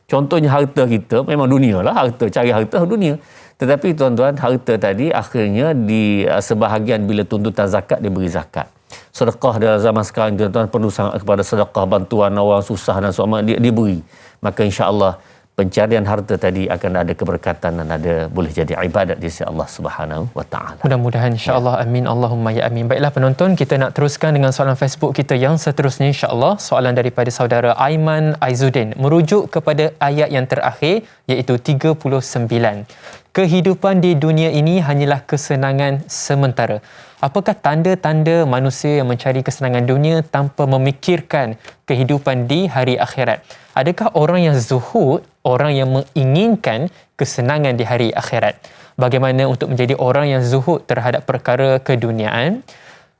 Speaker 2: Contohnya harta kita, memang dunia lah, harta, cari harta dunia. Tetapi tuan-tuan, harta tadi akhirnya di sebahagian bila tuntutan zakat, dia beri zakat. Sedekah dalam zaman sekarang, tuan-tuan perlu sangat kepada sedekah, bantuan orang susah dan semua, dia beri. Maka insya-Allah pencarian harta tadi akan ada keberkatan dan ada boleh jadi ibadat di sisi Allah Subhanahu wa taala.
Speaker 1: Mudah-mudahan insya-Allah, amin Allahumma ya amin. Baiklah penonton, kita nak teruskan dengan soalan Facebook kita yang seterusnya insya-Allah. Soalan daripada saudara Aiman Aizuddin merujuk kepada ayat yang terakhir iaitu 39. Kehidupan di dunia ini hanyalah kesenangan sementara. Apakah tanda-tanda manusia yang mencari kesenangan dunia tanpa memikirkan kehidupan di hari akhirat? Adakah orang yang zuhud, orang yang menginginkan kesenangan di hari akhirat? Bagaimana untuk menjadi orang yang zuhud terhadap perkara keduniaan?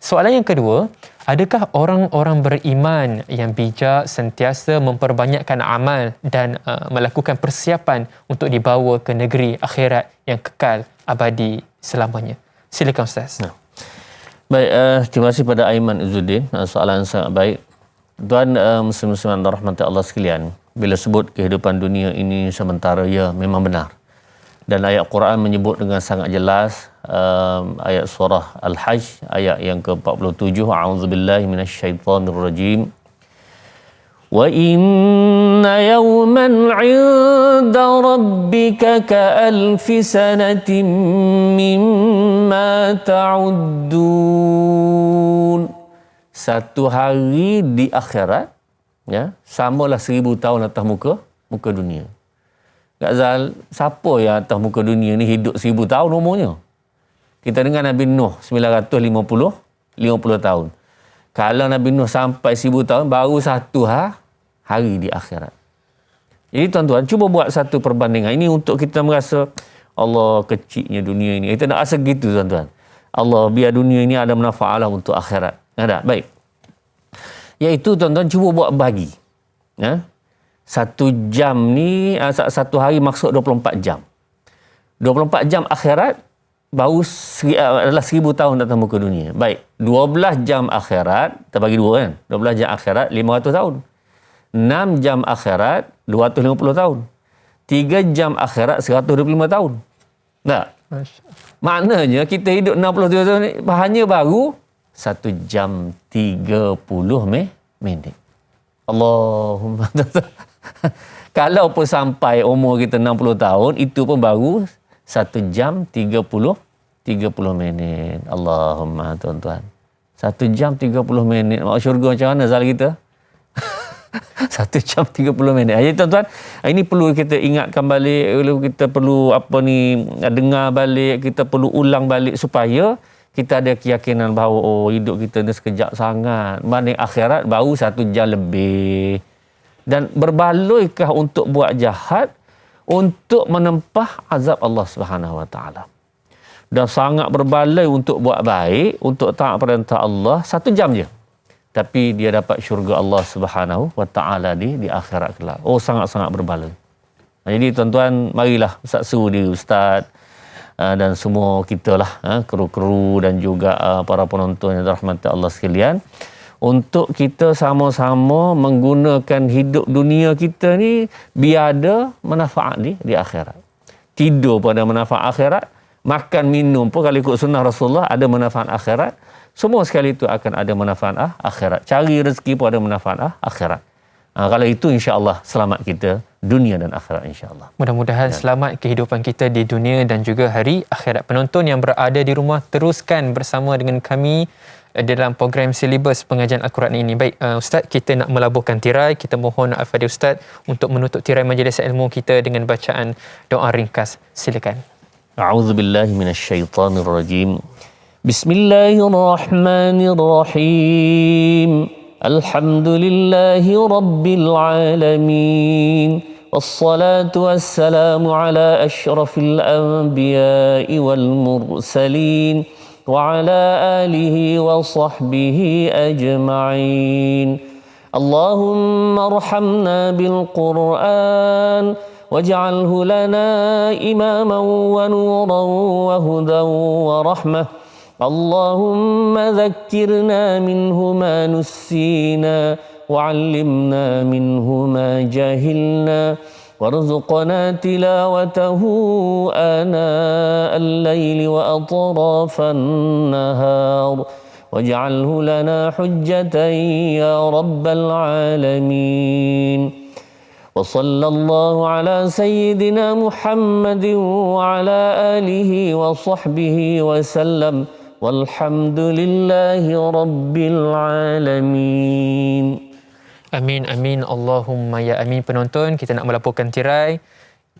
Speaker 1: Soalan yang kedua, adakah orang-orang beriman yang bijak sentiasa memperbanyakkan amal dan melakukan persiapan untuk dibawa ke negeri akhirat yang kekal abadi selamanya? Silakan Ustaz.
Speaker 2: Baik, terima kasih pada Aiman Izzuddin. Soalan sangat baik. Tuan muslim-musliman rahmati Allah sekalian, bila sebut kehidupan dunia ini sementara, ya memang benar. Dan ayat Quran menyebut dengan sangat jelas, ayat surah Al-Hajj ayat yang ke-47, a'udzubillahi minasyaitonirrajim. Wa inna yawman 'inda rabbika ka'alfi sanatin mimma ta'uddun. Satu hari di akhirat, ya, samalah 1000 tahun atas muka dunia. Kak Zal, siapa yang atas muka dunia ni hidup 1000 tahun umurnya? Kita dengar Nabi Nuh 950 tahun. Kalau Nabi Nuh sampai 1000 tahun, baru satu hari di akhirat. Jadi tuan-tuan, cuba buat satu perbandingan. Ini untuk kita merasa, Allah kecilnya dunia ini. Kita nak rasa gitu tuan-tuan. Allah biar dunia ini ada manfaat untuk akhirat. Ada, baik. Iaitu tuan-tuan cuba buat bagi. Ya? Satu jam ni, satu hari maksud 24 jam. 24 jam akhirat baru adalah 1000 tahun datang muka dunia. Baik, 12 jam akhirat, kita bagi dua kan? 12 jam akhirat, 500 tahun. 6 jam akhirat, 250 tahun. 3 jam akhirat, 125 tahun. Tak? Maknanya kita hidup 63 tahun ni, hanya baru 1 jam 30 minit. Allahumma. Kalau pun sampai umur kita 60 tahun, itu pun baru 1 jam 30 minit. Allahumma tuan-tuan. 1 jam 30 minit. Mak syurga macam mana Zal kita? 1 jam 30 minit. Jadi tuan-tuan, ini perlu kita ingatkan balik, kita perlu dengar balik, kita perlu ulang balik supaya kita ada keyakinan bahawa hidup kita ni sekejap sangat. Mana akhirat baru 1 jam lebih. Dan berbaloikah untuk buat jahat untuk menempah azab Allah Subhanahu Wa Taala. Dan sangat berbaloi untuk buat baik, untuk taat perintah Allah 1 jam je. Tapi dia dapat syurga Allah Subhanahu Wa Taala di akhirat kelak. Oh, sangat-sangat berbaloi. Jadi tuan-tuan, marilah Ustaz suruh diri Ustaz dan semua kita lah, kru-kru dan juga para penonton yang dirahmati Allah sekalian, untuk kita sama-sama menggunakan hidup dunia kita ni biar ada manfaat di akhirat. Tidur pada manfaat akhirat, makan minum pun kalau ikut sunnah Rasulullah ada manfaat akhirat. Semua sekali itu akan ada manfaat akhirat. Cari rezeki pun ada manfaat akhirat. Kalau itu insya-Allah selamat kita dunia dan akhirat insya-Allah.
Speaker 1: Mudah-mudahan selamat kehidupan kita di dunia dan juga hari akhirat. Penonton yang berada di rumah, teruskan bersama dengan kami dalam program silibus pengajian Al-Quran ini. Baik, Ustaz, kita nak melabuhkan tirai. Kita mohon Al-Fadhil Ustaz untuk menutup tirai majlis ilmu kita dengan bacaan doa ringkas. Silakan.
Speaker 2: A'udzubillahi minasyaitonirrajim. Bismillahirrahmanirrahim. Alhamdulillahi rabbil alamin. Wassalatu wassalamu ala asyrafil anbiya'i wal mursalin wa ala alihi wa sahbihi ajma'in. Allahumma arhamna bil Qur'an waj'alhu lana imaman wa nuran wa hudan wa rahmah. اللهم ذكرنا منه ما نسينا وعلمنا منه ما جهلنا وارزقنا تلاوته آناء الليل وأطراف النهار واجعله لنا حجة يا رب العالمين. وصلى الله على سيدنا محمد وعلى آله وصحبه وسلم walhamdulillahi rabbil alamin.
Speaker 1: Amin, amin, Allahumma ya amin. Penonton, kita nak melaporkan tirai.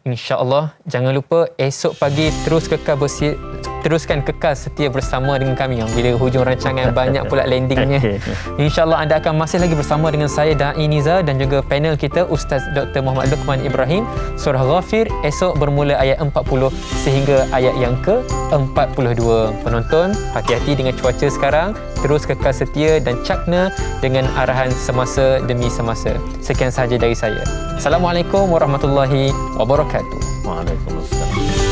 Speaker 1: InsyaAllah, jangan lupa esok pagi teruskan kekal setia bersama dengan kami. Bila hujung rancangan banyak pula landingnya. InsyaAllah anda akan masih lagi bersama dengan saya Da'i Nizar dan juga panel kita Ustaz Dr. Muhammad Luqman Ibrahim. Surah Ghafir esok bermula ayat 40 sehingga ayat yang ke-42. Penonton, hati-hati dengan cuaca sekarang. Terus kekal setia dan cakna dengan arahan semasa demi semasa. Sekian sahaja dari saya. Assalamualaikum warahmatullahi wabarakatuh.
Speaker 2: Waalaikumsalam.